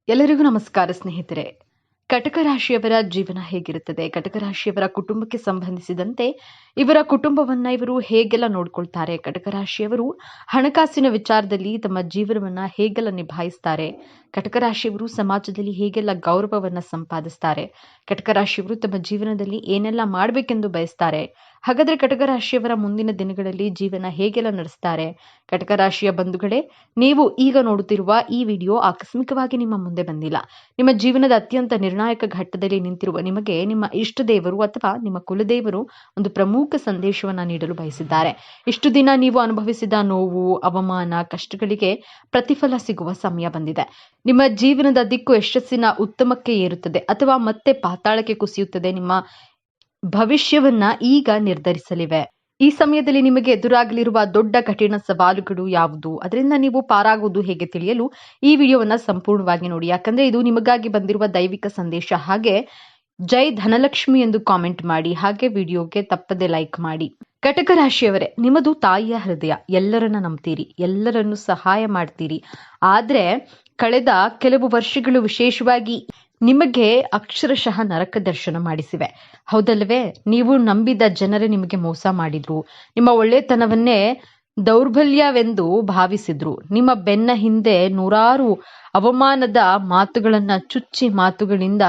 ಎಲ್ಲರಿಗೂ ನಮಸ್ಕಾರ ಸ್ನೇಹಿತರೆ. ಕಟಕ ರಾಶಿಯವರ ಜೀವನ ಹೇಗಿರುತ್ತದೆ, ಕಟಕ ರಾಶಿಯವರ ಕುಟುಂಬಕ್ಕೆ ಸಂಬಂಧಿಸಿದಂತೆ ಇವರ ಕುಟುಂಬವನ್ನ ಇವರು ಹೇಗೆಲ್ಲ ನೋಡ್ಕೊಳ್ತಾರೆ, ಕಟಕ ರಾಶಿಯವರು ಹಣಕಾಸಿನ ವಿಚಾರದಲ್ಲಿ ತಮ್ಮ ಜೀವನವನ್ನ ಹೇಗೆಲ್ಲ ನಿಭಾಯಿಸ್ತಾರೆ, ಕಟಕ ರಾಶಿಯವರು ಸಮಾಜದಲ್ಲಿ ಹೇಗೆಲ್ಲ ಗೌರವವನ್ನ ಸಂಪಾದಿಸ್ತಾರೆ, ಕಟಕ ರಾಶಿಯವರು ತಮ್ಮ ಜೀವನದಲ್ಲಿ ಏನೆಲ್ಲ ಮಾಡಬೇಕೆಂದು ಬಯಸ್ತಾರೆ. ಹಾಗಾದ್ರೆ ಕಟಕ ರಾಶಿಯವರ ಮುಂದಿನ ದಿನಗಳಲ್ಲಿ ಜೀವನ ಹೇಗೆಲ್ಲ ನಡೆಸ್ತಾರೆ. ಕಟಕ ರಾಶಿಯ ಬಂಧುಗಳೇ, ನೀವು ಈಗ ನೋಡುತ್ತಿರುವ ಈ ವಿಡಿಯೋ ಆಕಸ್ಮಿಕವಾಗಿ ನಿಮ್ಮ ಮುಂದೆ ಬಂದಿಲ್ಲ. ನಿಮ್ಮ ಜೀವನದ ಅತ್ಯಂತ ನಿರ್ಣಾಯಕ ಘಟ್ಟದಲ್ಲಿ ನಿಂತಿರುವ ನಿಮಗೆ ನಿಮ್ಮ ಇಷ್ಟ ದೇವರು ಅಥವಾ ನಿಮ್ಮ ಕುಲದೇವರು ಒಂದು ಪ್ರಮುಖ ಸಂದೇಶವನ್ನ ನೀಡಲು ಬಯಸಿದ್ದಾರೆ. ಇಷ್ಟು ದಿನ ನೀವು ಅನುಭವಿಸಿದ ನೋವು, ಅವಮಾನ, ಕಷ್ಟಗಳಿಗೆ ಪ್ರತಿಫಲ ಸಿಗುವ ಸಮಯ ಬಂದಿದೆ. ನಿಮ್ಮ ಜೀವನದ ದಿಕ್ಕು ಯಶಸ್ಸಿನ ಉತ್ತಮಕ್ಕೆ ಏರುತ್ತದೆ ಅಥವಾ ಮತ್ತೆ ಪಾತಾಳಕ್ಕೆ ಕುಸಿಯುತ್ತದೆ. ನಿಮ್ಮ ಭವಿಷ್ಯವನ್ನ ಈಗ ನಿರ್ಧರಿಸಲಿವೆ. ಈ ಸಮಯದಲ್ಲಿ ನಿಮಗೆ ಎದುರಾಗಲಿರುವ ದೊಡ್ಡ ಕಠಿಣ ಸವಾಲುಗಳು ಯಾವುದು, ಅದರಿಂದ ನೀವು ಪಾರಾಗುವುದು ಹೇಗೆ ತಿಳಿಯಲು ಈ ವಿಡಿಯೋವನ್ನ ಸಂಪೂರ್ಣವಾಗಿ ನೋಡಿ. ಯಾಕಂದ್ರೆ ಇದು ನಿಮಗಾಗಿ ಬಂದಿರುವ ದೈವಿಕ ಸಂದೇಶ. ಹಾಗೆ ಜೈ ಧನಲಕ್ಷ್ಮಿ ಎಂದು ಕಾಮೆಂಟ್ ಮಾಡಿ, ಹಾಗೆ ವಿಡಿಯೋಗೆ ತಪ್ಪದೆ ಲೈಕ್ ಮಾಡಿ. ಕಟಕ ರಾಶಿಯವರೇ, ನಿಮ್ಮದು ತಾಯಿಯ ಹೃದಯ. ಎಲ್ಲರನ್ನ ನಂಬ್ತೀರಿ, ಎಲ್ಲರನ್ನು ಸಹಾಯ ಮಾಡ್ತೀರಿ. ಆದ್ರೆ ಕಳೆದ ಕೆಲವು ವರ್ಷಗಳು ವಿಶೇಷವಾಗಿ ನಿಮಗೆ ಅಕ್ಷರಶಃ ನರಕ ದರ್ಶನ ಮಾಡಿಸಿವೆ. ಹೌದಲ್ವೇ? ನೀವು ನಂಬಿದ ಜನರೇ ನಿಮಗೆ ಮೋಸ ಮಾಡಿದ್ರು, ನಿಮ್ಮ ಒಳ್ಳೆತನವನ್ನೇ ದೌರ್ಬಲ್ಯವೆಂದು ಭಾವಿಸಿದ್ರು. ನಿಮ್ಮ ಬೆನ್ನ ಹಿಂದೆ ನೂರಾರು ಅವಮಾನದ ಮಾತುಗಳನ್ನ, ಚುಚ್ಚಿ ಮಾತುಗಳಿಂದ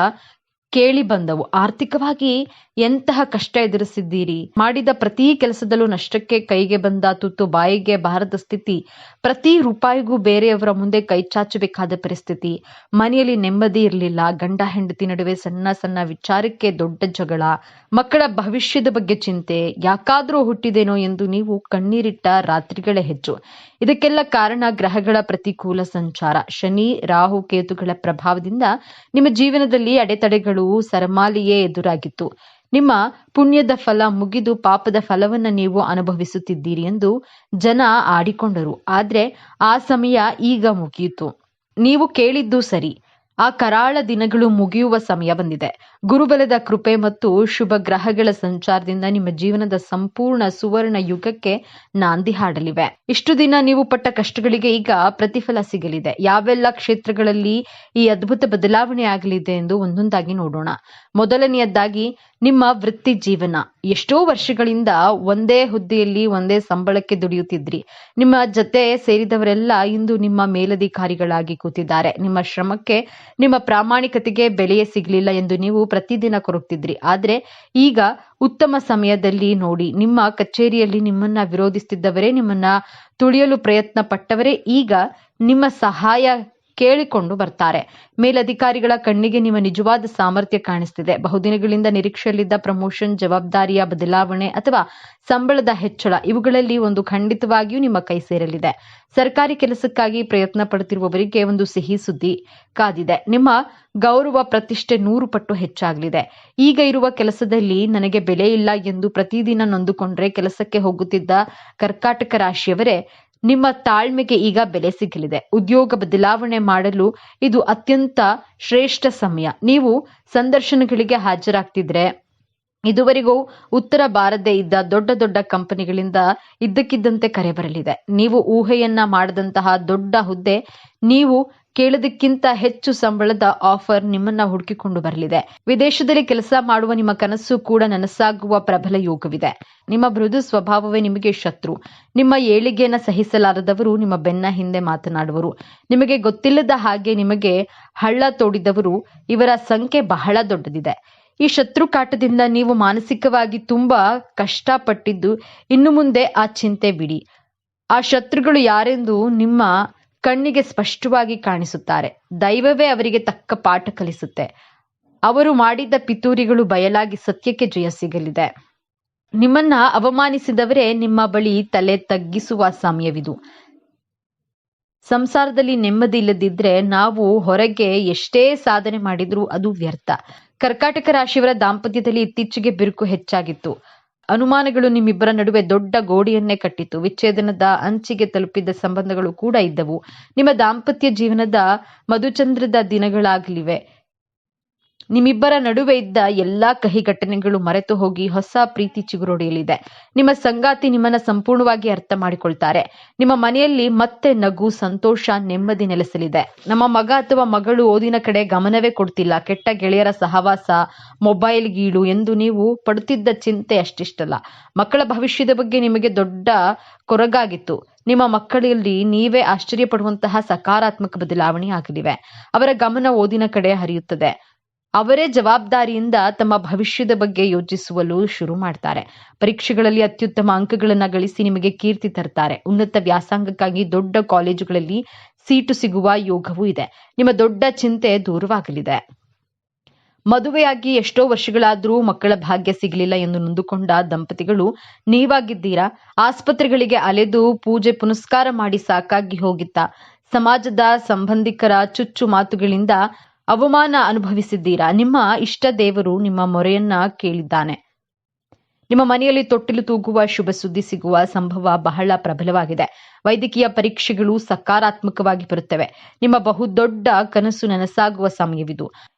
ಕೇಳಿ ಬಂದವು. ಆರ್ಥಿಕವಾಗಿ ಎಂತಹ ಕಷ್ಟ ಎದುರಿಸಿದ್ದೀರಿ. ಮಾಡಿದ ಪ್ರತಿ ಕೆಲಸದಲ್ಲೂ ನಷ್ಟಕ್ಕೆ ಕೈಗೆ ಬಂದ ತುತ್ತು ಬಾಯಿಗೆ ಬಾರದ ಸ್ಥಿತಿ. ಪ್ರತಿ ರೂಪಾಯಿಗೂ ಬೇರೆಯವರ ಮುಂದೆ ಕೈ ಚಾಚಬೇಕಾದ ಪರಿಸ್ಥಿತಿ. ಮನೆಯಲ್ಲಿ ನೆಮ್ಮದಿ ಇರಲಿಲ್ಲ. ಗಂಡ ಹೆಂಡತಿ ನಡುವೆ ಸಣ್ಣ ಸಣ್ಣ ವಿಚಾರಕ್ಕೆ ದೊಡ್ಡ ಜಗಳ. ಮಕ್ಕಳ ಭವಿಷ್ಯದ ಬಗ್ಗೆ ಚಿಂತೆ. ಯಾಕಾದ್ರೂ ಹುಟ್ಟಿದೇನೋ ಎಂದು ನೀವು ಕಣ್ಣೀರಿಟ್ಟ ರಾತ್ರಿಗಳೇ ಹೆಚ್ಚು. ಇದಕ್ಕೆಲ್ಲ ಕಾರಣ ಗ್ರಹಗಳ ಪ್ರತಿಕೂಲ ಸಂಚಾರ. ಶನಿ, ರಾಹು, ಕೇತುಗಳ ಪ್ರಭಾವದಿಂದ ನಿಮ್ಮ ಜೀವನದಲ್ಲಿ ಅಡೆತಡೆಗಳು, ಸರಮಾಲೆಯೇ ಎದುರಾಗಿತ್ತು. ನಿಮ್ಮ ಪುಣ್ಯದ ಫಲ ಮುಗಿದು ಪಾಪದ ಫಲವನ್ನ ನೀವು ಅನುಭವಿಸುತ್ತಿದ್ದೀರಿ ಎಂದು ಜನ ಆಡಿಕೊಂಡರು. ಆದ್ರೆ ಆ ಸಮಯ ಈಗ ಮುಗಿಯಿತು. ನೀವು ಕೇಳಿದ್ದು ಸರಿ. ಆ ಕರಾಳ ದಿನಗಳು ಮುಗಿಯುವ ಸಮಯ ಬಂದಿದೆ. ಗುರುಬಲದ ಕೃಪೆ ಮತ್ತು ಶುಭ ಗ್ರಹಗಳ ಸಂಚಾರದಿಂದ ನಿಮ್ಮ ಜೀವನದ ಸಂಪೂರ್ಣ ಸುವರ್ಣ ಯುಗಕ್ಕೆ ನಾಂದಿ ಹಾಡಲಿವೆ. ಇಷ್ಟು ದಿನ ನೀವು ಪಟ್ಟ ಕಷ್ಟಗಳಿಗೆ ಈಗ ಪ್ರತಿಫಲ ಸಿಗಲಿದೆ. ಯಾವೆಲ್ಲ ಕ್ಷೇತ್ರಗಳಲ್ಲಿ ಈ ಅದ್ಭುತ ಬದಲಾವಣೆ ಆಗಲಿದೆ ಎಂದು ಒಂದೊಂದಾಗಿ ನೋಡೋಣ. ಮೊದಲನೆಯದಾಗಿ ನಿಮ್ಮ ವೃತ್ತಿ ಜೀವನ. ಎಷ್ಟೋ ವರ್ಷಗಳಿಂದ ಒಂದೇ ಹುದ್ದೆಯಲ್ಲಿ ಒಂದೇ ಸಂಬಳಕ್ಕೆ ದುಡಿಯುತ್ತಿದ್ರಿ. ನಿಮ್ಮ ಜೊತೆ ಸೇರಿದವರೆಲ್ಲ ಇಂದು ನಿಮ್ಮ ಮೇಲಧಿಕಾರಿಗಳಾಗಿ ಕೂತಿದ್ದಾರೆ. ನಿಮ್ಮ ಶ್ರಮಕ್ಕೆ, ನಿಮ್ಮ ಪ್ರಾಮಾಣಿಕತೆಗೆ ಬೆಲೆಯೇ ಸಿಗಲಿಲ್ಲ ಎಂದು ನೀವು ಪ್ರತಿದಿನ ಕೊರಗ್ತಿದ್ರಿ. ಆದ್ರೆ ಈಗ ಉತ್ತಮ ಸಮಯದಲ್ಲಿ ನೋಡಿ. ನಿಮ್ಮ ಕಚೇರಿಯಲ್ಲಿ ನಿಮ್ಮನ್ನ ವಿರೋಧಿಸುತ್ತಿದ್ದವರೇ, ನಿಮ್ಮನ್ನ ತುಳಿಯಲು ಪ್ರಯತ್ನ ಪಟ್ಟವರೇ ಈಗ ನಿಮ್ಮ ಸಹಾಯ ಕೇಳಿಕೊಂಡು ಬರ್ತಾರೆ. ಮೇಲಧಿಕಾರಿಗಳ ಕಣ್ಣಿಗೆ ನಿಮ್ಮ ನಿಜವಾದ ಸಾಮರ್ಥ್ಯ ಕಾಣಿಸ್ತಿದೆ. ಬಹುದಿನಗಳಿಂದ ನಿರೀಕ್ಷೆಯಲ್ಲಿದ್ದ ಪ್ರಮೋಷನ್, ಜವಾಬ್ದಾರಿಯ ಬದಲಾವಣೆ ಅಥವಾ ಸಂಬಳದ ಹೆಚ್ಚಳ, ಇವುಗಳಲ್ಲಿ ಒಂದು ಖಂಡಿತವಾಗಿಯೂ ನಿಮ್ಮ ಕೈ ಸೇರಲಿದೆ. ಸರ್ಕಾರಿ ಕೆಲಸಕ್ಕಾಗಿ ಪ್ರಯತ್ನ ಪಡುತ್ತಿರುವವರಿಗೆ ಒಂದು ಸಿಹಿ ಸುದ್ದಿ ಕಾದಿದೆ. ನಿಮ್ಮ ಗೌರವ, ಪ್ರತಿಷ್ಠೆ 100 ಪಟ್ಟು ಹೆಚ್ಚಾಗಲಿದೆ. ಈಗ ಇರುವ ಕೆಲಸದಲ್ಲಿ ನನಗೆ ಬೆಲೆ ಇಲ್ಲ ಎಂದು ಪ್ರತಿದಿನ ನೊಂದುಕೊಂಡ್ರೆ ಕೆಲಸಕ್ಕೆ ಹೋಗುತ್ತಿದ್ದ ಕರ್ಕಾಟಕ ರಾಶಿಯವರೇ, ನಿಮ್ಮ ತಾಳ್ಮೆಗೆ ಈಗ ಬೆಲೆ ಸಿಗಲಿದೆ. ಉದ್ಯೋಗ ಬದಲಾವಣೆ ಮಾಡಲು ಇದು ಅತ್ಯಂತ ಶ್ರೇಷ್ಠ ಸಮಯ. ನೀವು ಸಂದರ್ಶನಗಳಿಗೆ ಹಾಜರಾಗ್ತಿದ್ರೆ ಇದುವರೆಗೂ ಉತ್ತರ ಬಾರದೇ ಇದ್ದ ದೊಡ್ಡ ದೊಡ್ಡ ಕಂಪನಿಗಳಿಂದ ಇದ್ದಕ್ಕಿದ್ದಂತೆ ಕರೆ ಬರಲಿದೆ. ನೀವು ಊಹೆಯನ್ನ ಮಾಡದಂತಹ ದೊಡ್ಡ ಹುದ್ದೆ, ನೀವು ಕೇಳೋದಕ್ಕಿಂತ ಹೆಚ್ಚು ಸಂಬಳದ ಆಫರ್ ನಿಮ್ಮನ್ನ ಹುಡುಕಿಕೊಂಡು ಬರಲಿದೆ. ವಿದೇಶದಲ್ಲಿ ಕೆಲಸ ಮಾಡುವ ನಿಮ್ಮ ಕನಸು ಕೂಡ ನನಸಾಗುವ ಪ್ರಬಲ ಯೋಗವಿದೆ. ನಿಮ್ಮ ಮೃದು ಸ್ವಭಾವವೇ ನಿಮಗೆ ಶತ್ರು. ನಿಮ್ಮ ಏಳಿಗೆಯನ್ನ ಸಹಿಸಲಾರದವರು ನಿಮ್ಮ ಬೆನ್ನ ಹಿಂದೆ ಮಾತನಾಡುವರು. ನಿಮಗೆ ಗೊತ್ತಿಲ್ಲದ ಹಾಗೆ ನಿಮಗೆ ಹಳ್ಳ ತೋಡಿದವರು, ಇವರ ಸಂಖ್ಯೆ ಬಹಳ ದೊಡ್ಡದಿದೆ. ಈ ಶತ್ರು ಕಾಟದಿಂದ ನೀವು ಮಾನಸಿಕವಾಗಿ ತುಂಬಾ ಕಷ್ಟಪಟ್ಟಿದ್ದು ಇನ್ನು ಮುಂದೆ ಆ ಚಿಂತೆ ಬಿಡಿ. ಆ ಶತ್ರುಗಳು ಯಾರೆಂದು ನಿಮ್ಮ ಕಣ್ಣಿಗೆ ಸ್ಪಷ್ಟವಾಗಿ ಕಾಣಿಸುತ್ತಾರೆ. ದೈವವೇ ಅವರಿಗೆ ತಕ್ಕ ಪಾಠ ಕಲಿಸುತ್ತೆ. ಅವರು ಮಾಡಿದ ಪಿತೂರಿಗಳು ಬಯಲಾಗಿ ಸತ್ಯಕ್ಕೆ ಜಯ ಸಿಗಲಿದೆ. ನಿಮ್ಮನ್ನ ಅವಮಾನಿಸಿದವರೇ ನಿಮ್ಮ ಬಳಿ ತಲೆ ತಗ್ಗಿಸುವ ಸಮಯವಿದು. ಸಂಸಾರದಲ್ಲಿ ನೆಮ್ಮದಿ ಇಲ್ಲದಿದ್ರೆ ನಾವು ಹೊರಗೆ ಎಷ್ಟೇ ಸಾಧನೆ ಮಾಡಿದ್ರೂ ಅದು ವ್ಯರ್ಥ. ಕರ್ಕಾಟಕ ರಾಶಿಯವರ ದಾಂಪತ್ಯದಲ್ಲಿ ಇತ್ತೀಚೆಗೆ ಬಿರುಕು ಹೆಚ್ಚಾಗಿತ್ತು. ಅನುಮಾನಗಳು ನಿಮ್ಮಿಬ್ಬರ ನಡುವೆ ದೊಡ್ಡ ಗೋಡೆಯನ್ನೇ ಕಟ್ಟಿತ್ತು. ವಿಚ್ಛೇದನದ ಅಂಚಿಗೆ ತಲುಪಿದ್ದ ಸಂಬಂಧಗಳು ಕೂಡ ಇದ್ದವು. ನಿಮ್ಮ ದಾಂಪತ್ಯ ಜೀವನದ ಮಧುಚಂದ್ರದ ದಿನಗಳಾಗಲಿವೆ. ನಿಮ್ಮಿಬ್ಬರ ನಡುವೆ ಇದ್ದ ಎಲ್ಲಾ ಕಹಿ ಘಟನೆಗಳು ಮರೆತು ಹೋಗಿ ಹೊಸ ಪ್ರೀತಿ ಚಿಗುರೊಡೆಯಲಿದೆ. ನಿಮ್ಮ ಸಂಗಾತಿ ನಿಮ್ಮನ್ನ ಸಂಪೂರ್ಣವಾಗಿ ಅರ್ಥ ಮಾಡಿಕೊಳ್ತಾರೆ. ನಿಮ್ಮ ಮನೆಯಲ್ಲಿ ಮತ್ತೆ ನಗು, ಸಂತೋಷ, ನೆಮ್ಮದಿ ನೆಲೆಸಲಿದೆ. ನಮ್ಮ ಮಗ ಅಥವಾ ಮಗಳು ಓದಿನ ಕಡೆ ಗಮನವೇ ಕೊಡ್ತಿಲ್ಲ, ಕೆಟ್ಟ ಗೆಳೆಯರ ಸಹವಾಸ, ಮೊಬೈಲ್ ಗೀಳು ಎಂದು ನೀವು ಪಡುತ್ತಿದ್ದ ಚಿಂತೆ ಅಷ್ಟಿಷ್ಟಲ್ಲ. ಮಕ್ಕಳ ಭವಿಷ್ಯದ ಬಗ್ಗೆ ನಿಮಗೆ ದೊಡ್ಡ ಕೊರಗಾಗಿತ್ತು. ನಿಮ್ಮ ಮಕ್ಕಳಲ್ಲಿ ನೀವೇ ಆಶ್ಚರ್ಯಪಡುವಂತಹ ಸಕಾರಾತ್ಮಕ ಬದಲಾವಣೆ ಆಗಲಿವೆ. ಅವರ ಗಮನ ಓದಿನ ಕಡೆ ಹರಿಯುತ್ತದೆ. ಅವರೇ ಜವಾಬ್ದಾರಿಯಿಂದ ತಮ್ಮ ಭವಿಷ್ಯದ ಬಗ್ಗೆ ಯೋಚಿಸಲು ಶುರು ಮಾಡ್ತಾರೆ. ಪರೀಕ್ಷೆಗಳಲ್ಲಿ ಅತ್ಯುತ್ತಮ ಅಂಕಗಳನ್ನು ಗಳಿಸಿ ನಿಮಗೆ ಕೀರ್ತಿ ತರ್ತಾರೆ. ಉನ್ನತ ವ್ಯಾಸಂಗಕ್ಕಾಗಿ ದೊಡ್ಡ ಕಾಲೇಜುಗಳಲ್ಲಿ ಸೀಟು ಸಿಗುವ ಯೋಗವೂ ಇದೆ. ನಿಮ್ಮ ದೊಡ್ಡ ಚಿಂತೆ ದೂರವಾಗಲಿದೆ. ಮದುವೆಯಾಗಿ ಎಷ್ಟೋ ವರ್ಷಗಳಾದರೂ ಮಕ್ಕಳ ಭಾಗ್ಯ ಸಿಗಲಿಲ್ಲ ಎಂದು ನೊಂದುಕೊಂಡ ದಂಪತಿಗಳು ನೀವಾಗಿದ್ದೀರಾ. ಆಸ್ಪತ್ರೆಗಳಿಗೆ ಅಲೆದು ಪೂಜೆ ಪುನಸ್ಕಾರ ಮಾಡಿ ಸಾಕಾಗಿ ಹೋಗಿತ್ತ. ಸಮಾಜದ ಸಂಬಂಧಿಕರ ಚುಚ್ಚು ಮಾತುಗಳಿಂದ ಅವಮಾನ ಅನುಭವಿಸಿದ್ದೀರಾ. ನಿಮ್ಮ ಇಷ್ಟ ದೇವರು ನಿಮ್ಮ ಮೊರೆಯನ್ನ ಕೇಳಿದ್ದಾನೆ. ನಿಮ್ಮ ಮನೆಯಲ್ಲಿ ತೊಟ್ಟಿಲು ತೂಗುವ ಶುಭ ಸುದ್ದಿ ಸಿಗುವ ಸಂಭವ ಬಹಳ ಪ್ರಬಲವಾಗಿದೆ. ವೈದ್ಯಕೀಯ ಪರೀಕ್ಷೆಗಳು ಸಕಾರಾತ್ಮಕವಾಗಿ ಬರುತ್ತವೆ. ನಿಮ್ಮ ಬಹುದೊಡ್ಡ ಕನಸು ನನಸಾಗುವ ಸಮಯವಿದು.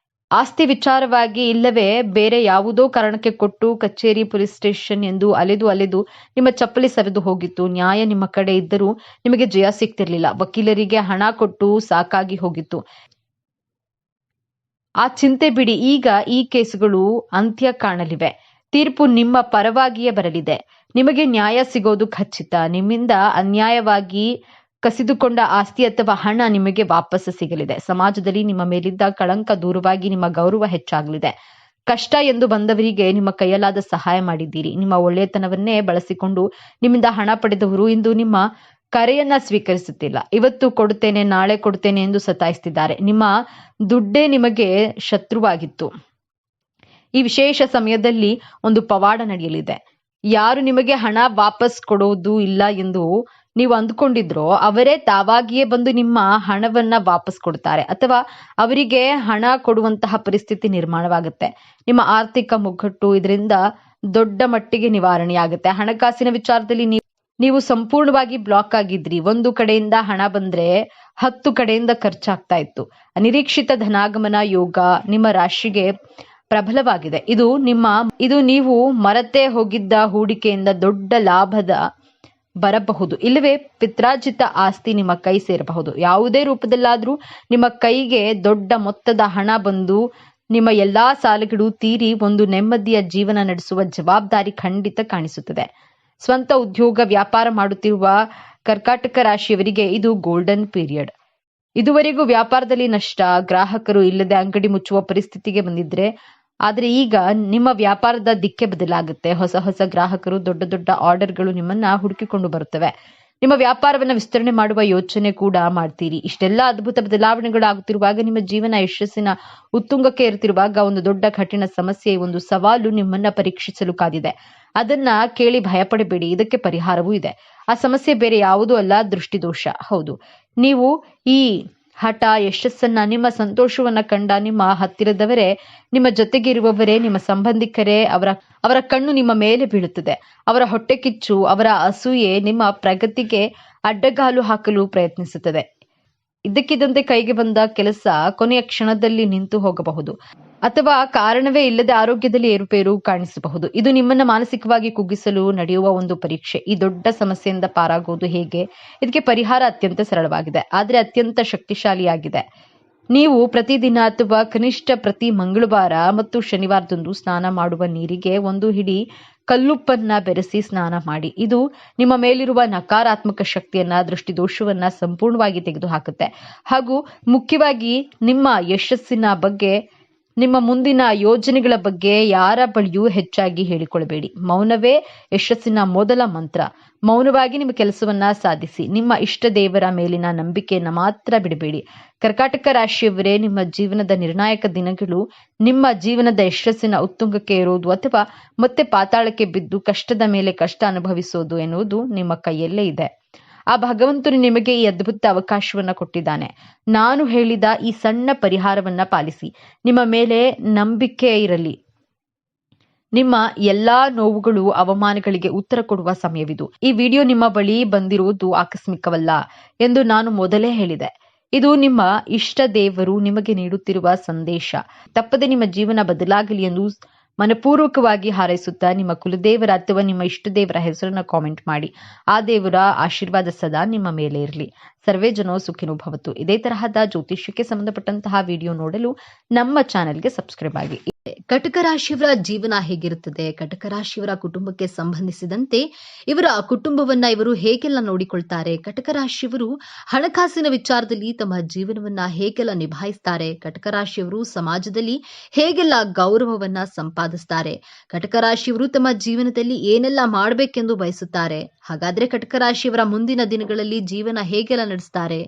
ಆಸ್ತಿ ವಿಚಾರವಾಗಿ ಇಲ್ಲವೇ ಬೇರೆ ಯಾವುದೋ ಕಾರಣಕ್ಕೆ ಕೊಟ್ಟು ಕಚೇರಿ, ಪೊಲೀಸ್ ಸ್ಟೇಷನ್ ಎಂದು ಅಲೆದು ನಿಮ್ಮ ಚಪ್ಪಲಿ ಸರಿದು ಹೋಗಿತ್ತು. ನ್ಯಾಯ ನಿಮ್ಮ ಕಡೆ ಇದ್ದರೂ ನಿಮಗೆ ಜಯ ಸಿಗ್ತಿರ್ಲಿಲ್ಲ. ವಕೀಲರಿಗೆ ಹಣ ಕೊಟ್ಟು ಸಾಕಾಗಿ ಹೋಗಿತ್ತು. ಆ ಚಿಂತೆ ಬಿಡಿ. ಈಗ ಈ ಕೇಸುಗಳು ಅಂತ್ಯ ಕಾಣಲಿವೆ. ತೀರ್ಪು ನಿಮ್ಮ ಪರವಾಗಿಯೇ ಬರಲಿದೆ. ನಿಮಗೆ ನ್ಯಾಯ ಸಿಗೋದು ಖಚಿತ. ನಿಮ್ಮಿಂದ ಅನ್ಯಾಯವಾಗಿ ಕಸಿದುಕೊಂಡ ಆಸ್ತಿ ಅಥವಾ ಹಣ ನಿಮಗೆ ವಾಪಸ್ ಸಿಗಲಿದೆ. ಸಮಾಜದಲ್ಲಿ ನಿಮ್ಮ ಮೇಲಿದ್ದ ಕಳಂಕ ದೂರವಾಗಿ ನಿಮ್ಮ ಗೌರವ ಹೆಚ್ಚಾಗಲಿದೆ. ಕಷ್ಟ ಎಂದು ಬಂದವರಿಗೆ ನಿಮ್ಮ ಕೈಯಲ್ಲಾದ ಸಹಾಯ ಮಾಡಿದ್ದೀರಿ. ನಿಮ್ಮ ಒಳ್ಳೆಯತನವನ್ನೇ ಬಳಸಿಕೊಂಡು ನಿಮ್ಮಿಂದ ಹಣ ಪಡೆದವರು ಇಂದು ನಿಮ್ಮ ಕರೆಯನ್ನ ಸ್ವೀಕರಿಸುತ್ತಿಲ್ಲ. ಇವತ್ತು ಕೊಡುತ್ತೇನೆ, ನಾಳೆ ಕೊಡುತ್ತೇನೆ ಎಂದು ಸತಾಯಿಸ್ತಿದ್ದಾರೆ. ನಿಮ್ಮ ದುಡ್ಡೇ ನಿಮಗೆ ಶತ್ರುವಾಗಿತ್ತು. ಈ ವಿಶೇಷ ಸಮಯದಲ್ಲಿ ಒಂದು ಪವಾಡ ನಡೆಯಲಿದೆ. ಯಾರು ನಿಮಗೆ ಹಣ ವಾಪಸ್ ಕೊಡೋದು ಇಲ್ಲ ಎಂದು ನೀವು ಅಂದುಕೊಂಡಿದ್ರೋ ಅವರೇ ತಾವಾಗಿಯೇ ಬಂದು ನಿಮ್ಮ ಹಣವನ್ನ ವಾಪಸ್ ಕೊಡ್ತಾರೆ, ಅಥವಾ ಅವರಿಗೆ ಹಣ ಕೊಡುವಂತಹ ಪರಿಸ್ಥಿತಿ ನಿರ್ಮಾಣವಾಗುತ್ತೆ. ನಿಮ್ಮ ಆರ್ಥಿಕ ಮುಗ್ಗಟ್ಟು ಇದರಿಂದ ದೊಡ್ಡ ಮಟ್ಟಿಗೆ ನಿವಾರಣೆಯಾಗುತ್ತೆ. ಹಣಕಾಸಿನ ವಿಚಾರದಲ್ಲಿ ನೀವು ಸಂಪೂರ್ಣವಾಗಿ ಬ್ಲಾಕ್ ಆಗಿದ್ರಿ. ಒಂದು ಕಡೆಯಿಂದ ಹಣ ಬಂದ್ರೆ 10 ಕಡೆಯಿಂದ ಖರ್ಚಾಗ್ತಾ ಇತ್ತು. ಅನಿರೀಕ್ಷಿತ ಧನಾಗಮನ ಯೋಗ ನಿಮ್ಮ ರಾಶಿಗೆ ಪ್ರಬಲವಾಗಿದೆ. ಇದು ನೀವು ಮರೆತೇ ಹೋಗಿದ್ದ ಹೂಡಿಕೆಯಿಂದ ದೊಡ್ಡ ಲಾಭದ ಬರಬಹುದು. ಇಲ್ಲವೇ ಪಿತ್ರಾರ್ಜಿತ ಆಸ್ತಿ ನಿಮ್ಮ ಕೈ ಸೇರಬಹುದು. ಯಾವುದೇ ರೂಪದಲ್ಲಾದ್ರೂ ನಿಮ್ಮ ಕೈಗೆ ದೊಡ್ಡ ಮೊತ್ತದ ಹಣ ಬಂದು ನಿಮ್ಮ ಎಲ್ಲಾ ಸಾಲಗಳು ತೀರಿ ಒಂದು ನೆಮ್ಮದಿಯ ಜೀವನ ನಡೆಸುವ ಜವಾಬ್ದಾರಿ ಖಂಡಿತ ಕಾಣಿಸುತ್ತದೆ. ಸ್ವಂತ ಉದ್ಯೋಗ, ವ್ಯಾಪಾರ ಮಾಡುತ್ತಿರುವ ಕರ್ಕಾಟಕ ರಾಶಿಯವರಿಗೆ ಇದು ಗೋಲ್ಡನ್ ಪೀರಿಯಡ್. ಇದುವರೆಗೂ ವ್ಯಾಪಾರದಲ್ಲಿ ನಷ್ಟ, ಗ್ರಾಹಕರು ಇಲ್ಲದೆ ಅಂಗಡಿ ಮುಚ್ಚುವ ಪರಿಸ್ಥಿತಿಗೆ ಬಂದಿದ್ರೆ, ಆದ್ರೆ ಈಗ ನಿಮ್ಮ ವ್ಯಾಪಾರದ ದಿಕ್ಕೆ ಬದಲಾಗುತ್ತೆ. ಹೊಸ ಗ್ರಾಹಕರು, ದೊಡ್ಡ ಆರ್ಡರ್ಗಳು ನಿಮ್ಮನ್ನ ಹುಡುಕಿಕೊಂಡು ಬರುತ್ತವೆ. ನಿಮ್ಮ ವ್ಯಾಪಾರವನ್ನ ವಿಸ್ತರಣೆ ಮಾಡುವ ಯೋಚನೆ ಕೂಡ ಮಾಡ್ತೀರಿ. ಇಷ್ಟೆಲ್ಲ ಅದ್ಭುತ ಬದಲಾವಣೆಗಳಾಗುತ್ತಿರುವಾಗ, ನಿಮ್ಮ ಜೀವನ ಯಶಸ್ಸಿನ ಉತ್ತುಂಗಕ್ಕೆ ಏರುತ್ತಿರುವಾಗ ಒಂದು ದೊಡ್ಡ ಕಠಿಣ ಸಮಸ್ಯೆ, ಒಂದು ಸವಾಲು ನಿಮ್ಮನ್ನ ಪರೀಕ್ಷಿಸಲು ಕಾದಿದೆ. ಅದನ್ನ ಕೇಳಿ ಭಯಪಡಬೇಡಿ. ಇದಕ್ಕೆ ಪರಿಹಾರವೂ ಇದೆ. ಆ ಸಮಸ್ಯೆ ಬೇರೆ ಯಾವುದೂ ಅಲ್ಲ, ದೃಷ್ಟಿದೋಷ. ಹೌದು, ನೀವು ಈ ಹಠ, ಯಶಸ್ಸನ್ನ, ನಿಮ್ಮ ಸಂತೋಷವನ್ನ ಕಂಡ ನಿಮ್ಮ ಹತ್ತಿರದವರೇ, ನಿಮ್ಮ ಜೊತೆಗೆ ಇರುವವರೇ, ನಿಮ್ಮ ಸಂಬಂಧಿಕರೇ, ಅವರ ಕಣ್ಣು ನಿಮ್ಮ ಮೇಲೆ ಬೀಳುತ್ತದೆ. ಅವರ ಹೊಟ್ಟೆ ಕಿಚ್ಚು, ಅವರ ಅಸೂಯೆ ನಿಮ್ಮ ಪ್ರಗತಿಗೆ ಅಡ್ಡಗಾಲು ಹಾಕಲು ಪ್ರಯತ್ನಿಸುತ್ತದೆ. ಇದ್ದಕ್ಕಿದ್ದಂತೆ ಕೈಗೆ ಬಂದ ಕೆಲಸ ಕೊನೆಯ ಕ್ಷಣದಲ್ಲಿ ನಿಂತು ಹೋಗಬಹುದು, ಅಥವಾ ಕಾರಣವೇ ಇಲ್ಲದೆ ಆರೋಗ್ಯದಲ್ಲಿ ಏರುಪೇರು ಕಾಣಿಸಬಹುದು. ಇದು ನಿಮ್ಮನ್ನ ಮಾನಸಿಕವಾಗಿ ಕುಗ್ಗಿಸಲು ನಡೆಯುವ ಒಂದು ಪರೀಕ್ಷೆ. ಈ ದೊಡ್ಡ ಸಮಸ್ಯೆಯಿಂದ ಪಾರಾಗುವುದು ಹೇಗೆ? ಇದಕ್ಕೆ ಪರಿಹಾರ ಅತ್ಯಂತ ಸರಳವಾಗಿದೆ, ಆದರೆ ಅತ್ಯಂತ ಶಕ್ತಿಶಾಲಿಯಾಗಿದೆ. ನೀವು ಪ್ರತಿದಿನ ಅಥವಾ ಕನಿಷ್ಠ ಪ್ರತಿ ಮಂಗಳವಾರ ಮತ್ತು ಶನಿವಾರದಂದು ಸ್ನಾನ ಮಾಡುವ ನೀರಿಗೆ ಒಂದು ಹಿಡಿ ಕಲ್ಲುಪ್ಪನ್ನ ಬೆರೆಸಿ ಸ್ನಾನ ಮಾಡಿ. ಇದು ನಿಮ್ಮ ಮೇಲಿರುವ ನಕಾರಾತ್ಮಕ ಶಕ್ತಿಯನ್ನ, ದೃಷ್ಟಿದೋಷವನ್ನ ಸಂಪೂರ್ಣವಾಗಿ ತೆಗೆದುಹಾಕುತ್ತೆ. ಹಾಗೂ ಮುಖ್ಯವಾಗಿ ನಿಮ್ಮ ಯಶಸ್ಸಿನ ಬಗ್ಗೆ, ನಿಮ್ಮ ಮುಂದಿನ ಯೋಜನೆಗಳ ಬಗ್ಗೆ ಯಾರ ಬಳಿಯೂ ಹೆಚ್ಚಾಗಿ ಹೇಳಿಕೊಳ್ಳಬೇಡಿ. ಮೌನವೇ ಯಶಸ್ಸಿನ ಮೊದಲ ಮಂತ್ರ. ಮೌನವಾಗಿ ನಿಮ್ಮ ಕೆಲಸವನ್ನ ಸಾಧಿಸಿ. ನಿಮ್ಮ ಇಷ್ಟ ದೇವರ ಮೇಲಿನ ನಂಬಿಕೆಯನ್ನ ಮಾತ್ರ ಬಿಡಬೇಡಿ. ಕರ್ಕಾಟಕ ರಾಶಿಯವರೇ, ನಿಮ್ಮ ಜೀವನದ ನಿರ್ಣಾಯಕ ದಿನಗಳು ನಿಮ್ಮ ಜೀವನದ ಯಶಸ್ಸಿನ ಉತ್ತುಂಗಕ್ಕೆ ಏರೋದು ಅಥವಾ ಮತ್ತೆ ಪಾತಾಳಕ್ಕೆ ಬಿದ್ದು ಕಷ್ಟದ ಮೇಲೆ ಕಷ್ಟ ಅನುಭವಿಸೋದು ಎನ್ನುವುದು ನಿಮ್ಮ ಕೈಯಲ್ಲೇ ಇದೆ. ಆ ಭಗವಂತನು ನಿಮಗೆ ಈ ಅದ್ಭುತ ಅವಕಾಶವನ್ನ ಕೊಟ್ಟಿದ್ದಾನೆ. ನಾನು ಹೇಳಿದ ಈ ಸಣ್ಣ ಪರಿಹಾರವನ್ನ ಪಾಲಿಸಿ. ನಿಮ್ಮ ಮೇಲೆ ನಂಬಿಕೆ ಇರಲಿ. ನಿಮ್ಮ ಎಲ್ಲಾ ನೋವುಗಳು, ಅವಮಾನಗಳಿಗೆ ಉತ್ತರ ಕೊಡುವ ಸಮಯವಿದು. ಈ ವಿಡಿಯೋ ನಿಮ್ಮ ಬಳಿ ಬಂದಿರುವುದು ಆಕಸ್ಮಿಕವಲ್ಲ ಎಂದು ನಾನು ಮೊದಲೇ ಹೇಳಿದೆ. ಇದು ನಿಮ್ಮ ಇಷ್ಟ ದೇವರು ನಿಮಗೆ ನೀಡುತ್ತಿರುವ ಸಂದೇಶ. ತಪ್ಪದೆ ನಿಮ್ಮ ಜೀವನ ಬದಲಾಗಲಿ ಎಂದು ಮನಪೂರ್ವಕವಾಗಿ ಹಾರೈಸುತ್ತಾ ನಿಮ್ಮ ಕುಲದೇವರ ಅಥವಾ ನಿಮ್ಮ ಇಷ್ಟ ದೇವರ ಹೆಸರನ್ನ ಕಾಮೆಂಟ್ ಮಾಡಿ. ಆ ದೇವರ ಆಶೀರ್ವಾದ ಸದಾ ನಿಮ್ಮ ಮೇಲೆ ಇರಲಿ. ಸರ್ವೇ ಜನೋ ಸುಖಿನೋ ಭವತು. ಇದೇ ತರಹದ ಜ್ಯೋತಿಷ್ಯಕ್ಕೆ ಸಂಬಂಧಪಟ್ಟಂತಹ ವಿಡಿಯೋ ನೋಡಲು ನಮ್ಮ ಚಾನೆಲ್ಗೆ ಸಬ್ಸ್ಕ್ರೈಬ್ ಆಗಿ. ಕಟಕ ರಾಶಿಯವರ ಜೀವನ ಹೇಗಿರುತ್ತದೆ, ಕಟಕ ರಾಶಿಯವರ ಕುಟುಂಬಕ್ಕೆ ಸಂಬಂಧಿಸಿದಂತೆ ಇವರ ಕುಟುಂಬವನ್ನ ಇವರು ಹೇಗೆಲ್ಲ ನೋಡಿಕೊಳ್ತಾರೆ, ಕಟಕ ರಾಶಿಯವರು ಹಣಕಾಸಿನ ವಿಚಾರದಲ್ಲಿ ತಮ್ಮ ಜೀವನವನ್ನ ಹೇಗೆಲ್ಲ ನಿಭಾಯಿಸ್ತಾರೆ, ಕಟಕ ರಾಶಿಯವರು ಸಮಾಜದಲ್ಲಿ ಹೇಗೆಲ್ಲ ಗೌರವವನ್ನ ಸಂಪಾದಿಸ್ತಾರೆ, ಕಟಕ ರಾಶಿಯವರು ತಮ್ಮ ಜೀವನದಲ್ಲಿ ಏನೆಲ್ಲ ಮಾಡಬೇಕೆಂದು ಬಯಸುತ್ತಾರೆ, ಹಾಗಾದ್ರೆ ಕಟಕ ರಾಶಿಯವರ ಮುಂದಿನ ದಿನಗಳಲ್ಲಿ ಜೀವನ ಹೇಗೆಲ್ಲ ನಡೆಸ್ತಾರೆ.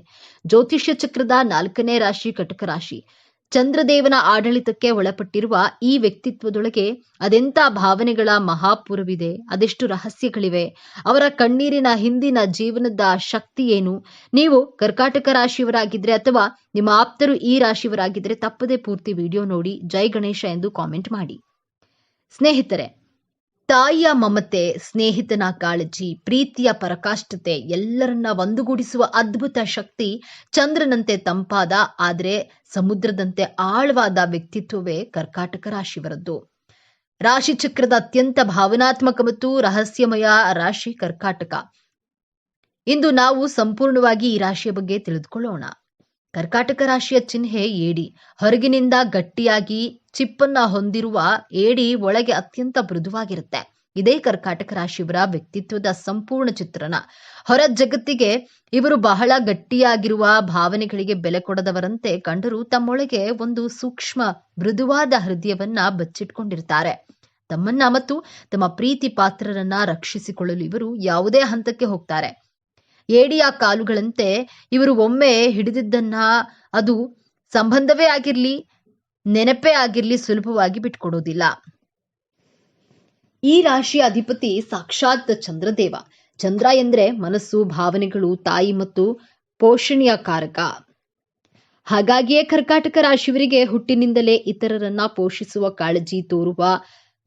ಜ್ಯೋತಿಷ್ಯ ಚಕ್ರದ 4ನೇ ರಾಶಿ ಕಟಕ ರಾಶಿ. ಚಂದ್ರದೇವನ ಆಡಳಿತಕ್ಕೆ ಒಳಪಟ್ಟಿರುವ ಈ ವ್ಯಕ್ತಿತ್ವದೊಳಗೆ ಅದೆಂಥ ಭಾವನೆಗಳ ಮಹಾಪುರವಿದೆ, ಅದೆಷ್ಟು ರಹಸ್ಯಗಳಿವೆ, ಅವರ ಕಣ್ಣೀರಿನ ಹಿಂದಿನ ಜೀವನದ ಶಕ್ತಿ ಏನು. ನೀವು ಕರ್ಕಾಟಕ ರಾಶಿಯವರಾಗಿದ್ರೆ ಅಥವಾ ನಿಮ್ಮ ಆಪ್ತರು ಈ ರಾಶಿಯವರಾಗಿದ್ರೆ ತಪ್ಪದೆ ಪೂರ್ತಿ ವಿಡಿಯೋ ನೋಡಿ ಜೈ ಗಣೇಶ ಎಂದು ಕಾಮೆಂಟ್ ಮಾಡಿ. ಸ್ನೇಹಿತರೆ, ತಾಯಿಯ ಮಮತೆ, ಸ್ನೇಹಿತನ ಕಾಳಜಿ, ಪ್ರೀತಿಯ ಪರಾಕಾಷ್ಠತೆ ಎಲ್ಲರನ್ನ ಒಂದುಗೂಡಿಸುವ ಅದ್ಭುತ ಶಕ್ತಿ, ಚಂದ್ರನಂತೆ ತಂಪಾದ ಆದರೆ ಸಮುದ್ರದಂತೆ ಆಳವಾದ ವ್ಯಕ್ತಿತ್ವವೇ ಕರ್ಕಾಟಕ ರಾಶಿಯವರದ್ದು. ರಾಶಿ ಚಕ್ರದ ಅತ್ಯಂತ ಭಾವನಾತ್ಮಕ ಮತ್ತು ರಹಸ್ಯಮಯ ರಾಶಿ ಕರ್ಕಾಟಕ. ಇಂದು ನಾವು ಸಂಪೂರ್ಣವಾಗಿ ಈ ರಾಶಿಯ ಬಗ್ಗೆ ತಿಳಿದುಕೊಳ್ಳೋಣ. ಕರ್ಕಾಟಕ ರಾಶಿಯ ಚಿಹ್ನೆ ಏಡಿ. ಹೊರಗಿನಿಂದ ಗಟ್ಟಿಯಾಗಿ ಚಿಪ್ಪನ್ನ ಹೊಂದಿರುವ ಏಡಿ ಒಳಗೆ ಅತ್ಯಂತ ಮೃದುವಾಗಿರುತ್ತೆ. ಇದೇ ಕರ್ಕಾಟಕ ರಾಶಿಯವರ ವ್ಯಕ್ತಿತ್ವದ ಸಂಪೂರ್ಣ ಚಿತ್ರಣ. ಹೊರ ಜಗತ್ತಿಗೆ ಇವರು ಬಹಳ ಗಟ್ಟಿಯಾಗಿರುವ ಭಾವನೆಗಳಿಗೆ ಬೆಲೆ ಕೊಡದವರಂತೆ ಕಂಡರೂ ತಮ್ಮೊಳಗೆ ಒಂದು ಸೂಕ್ಷ್ಮ ಮೃದುವಾದ ಹೃದಯವನ್ನ ಬಚ್ಚಿಟ್ಕೊಂಡಿರ್ತಾರೆ. ತಮ್ಮನ್ನ ಮತ್ತು ತಮ್ಮ ಪ್ರೀತಿ ಪಾತ್ರರನ್ನ ರಕ್ಷಿಸಿಕೊಳ್ಳಲು ಇವರು ಯಾವುದೇ ಹಂತಕ್ಕೆ ಹೋಗ್ತಾರೆ. ಏಡಿಯ ಕಾಲುಗಳಂತೆ ಇವರು ಒಮ್ಮೆ ಹಿಡಿದಿದ್ದನ್ನ ಅದು ಸಂಬಂಧವೇ ಆಗಿರ್ಲಿ, ನೆನಪೇ ಆಗಿರ್ಲಿ ಸುಲಭವಾಗಿ ಬಿಟ್ಕೊಡೋದಿಲ್ಲ. ಈ ರಾಶಿಯ ಅಧಿಪತಿ ಸಾಕ್ಷಾತ್ ಚಂದ್ರದೇವ. ಚಂದ್ರ ಎಂದ್ರೆ ಮನಸ್ಸು, ಭಾವನೆಗಳು, ತಾಯಿ ಮತ್ತು ಪೋಷಣೆಯ ಕಾರಕ. ಹಾಗಾಗಿಯೇ ಕರ್ಕಾಟಕ ರಾಶಿಯವರಿಗೆ ಹುಟ್ಟಿನಿಂದಲೇ ಇತರರನ್ನ ಪೋಷಿಸುವ ಕಾಳಜಿ ತೋರುವ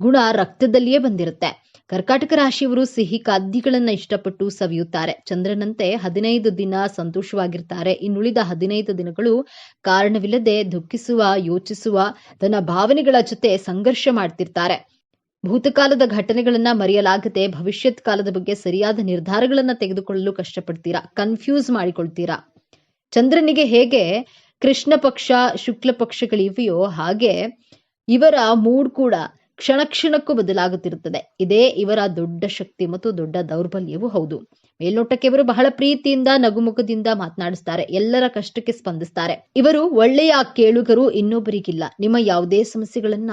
ಗುಣ ರಕ್ತದಲ್ಲಿಯೇ ಬಂದಿರುತ್ತೆ. ಕರ್ಕಾಟಕ ರಾಶಿಯವರು ಸಿಹಿ ಖಾದ್ಯಗಳನ್ನ ಇಷ್ಟಪಟ್ಟು ಸವಿಯುತ್ತಾರೆ. ಚಂದ್ರನಂತೆ 15 ದಿನ ಸಂತೋಷವಾಗಿರ್ತಾರೆ. ಇನ್ನುಳಿದ 15 ದಿನಗಳು ಕಾರಣವಿಲ್ಲದೆ ದುಃಖಿಸುವ, ಯೋಚಿಸುವ, ತನ್ನ ಭಾವನೆಗಳ ಜೊತೆ ಸಂಘರ್ಷ ಮಾಡ್ತಿರ್ತಾರೆ. ಭೂತಕಾಲದ ಘಟನೆಗಳನ್ನ ಮರೆಯಲಾಗದೆ ಭವಿಷ್ಯತ್ ಕಾಲದ ಬಗ್ಗೆ ಸರಿಯಾದ ನಿರ್ಧಾರಗಳನ್ನ ತೆಗೆದುಕೊಳ್ಳಲು ಕಷ್ಟಪಡ್ತೀರಾ, ಕನ್ಫ್ಯೂಸ್ ಮಾಡಿಕೊಳ್ತೀರಾ. ಚಂದ್ರನಿಗೆ ಹೇಗೆ ಕೃಷ್ಣ ಪಕ್ಷ, ಶುಕ್ಲ ಪಕ್ಷಗಳಿವೆಯೋ ಹಾಗೆ ಇವರ ಮೂಡ್ ಕೂಡ ಕ್ಷಣ ಕ್ಷಣಕ್ಕೂ ಬದಲಾಗುತ್ತಿರುತ್ತದೆ. ಇದೇ ಇವರ ದೊಡ್ಡ ಶಕ್ತಿ ಮತ್ತು ದೊಡ್ಡ ದೌರ್ಬಲ್ಯವೂ ಹೌದು. ಮೇಲ್ನೋಟಕ್ಕೆ ಇವರು ಬಹಳ ಪ್ರೀತಿಯಿಂದ, ನಗುಮುಖದಿಂದ ಮಾತನಾಡಿಸ್ತಾರೆ, ಎಲ್ಲರ ಕಷ್ಟಕ್ಕೆ ಸ್ಪಂದಿಸ್ತಾರೆ. ಇವರು ಒಳ್ಳೆಯ ಕೇಳುಗರು, ಇನ್ನೊಬ್ಬರಿಗಿಲ್ಲ. ನಿಮ್ಮ ಯಾವುದೇ ಸಮಸ್ಯೆಗಳನ್ನ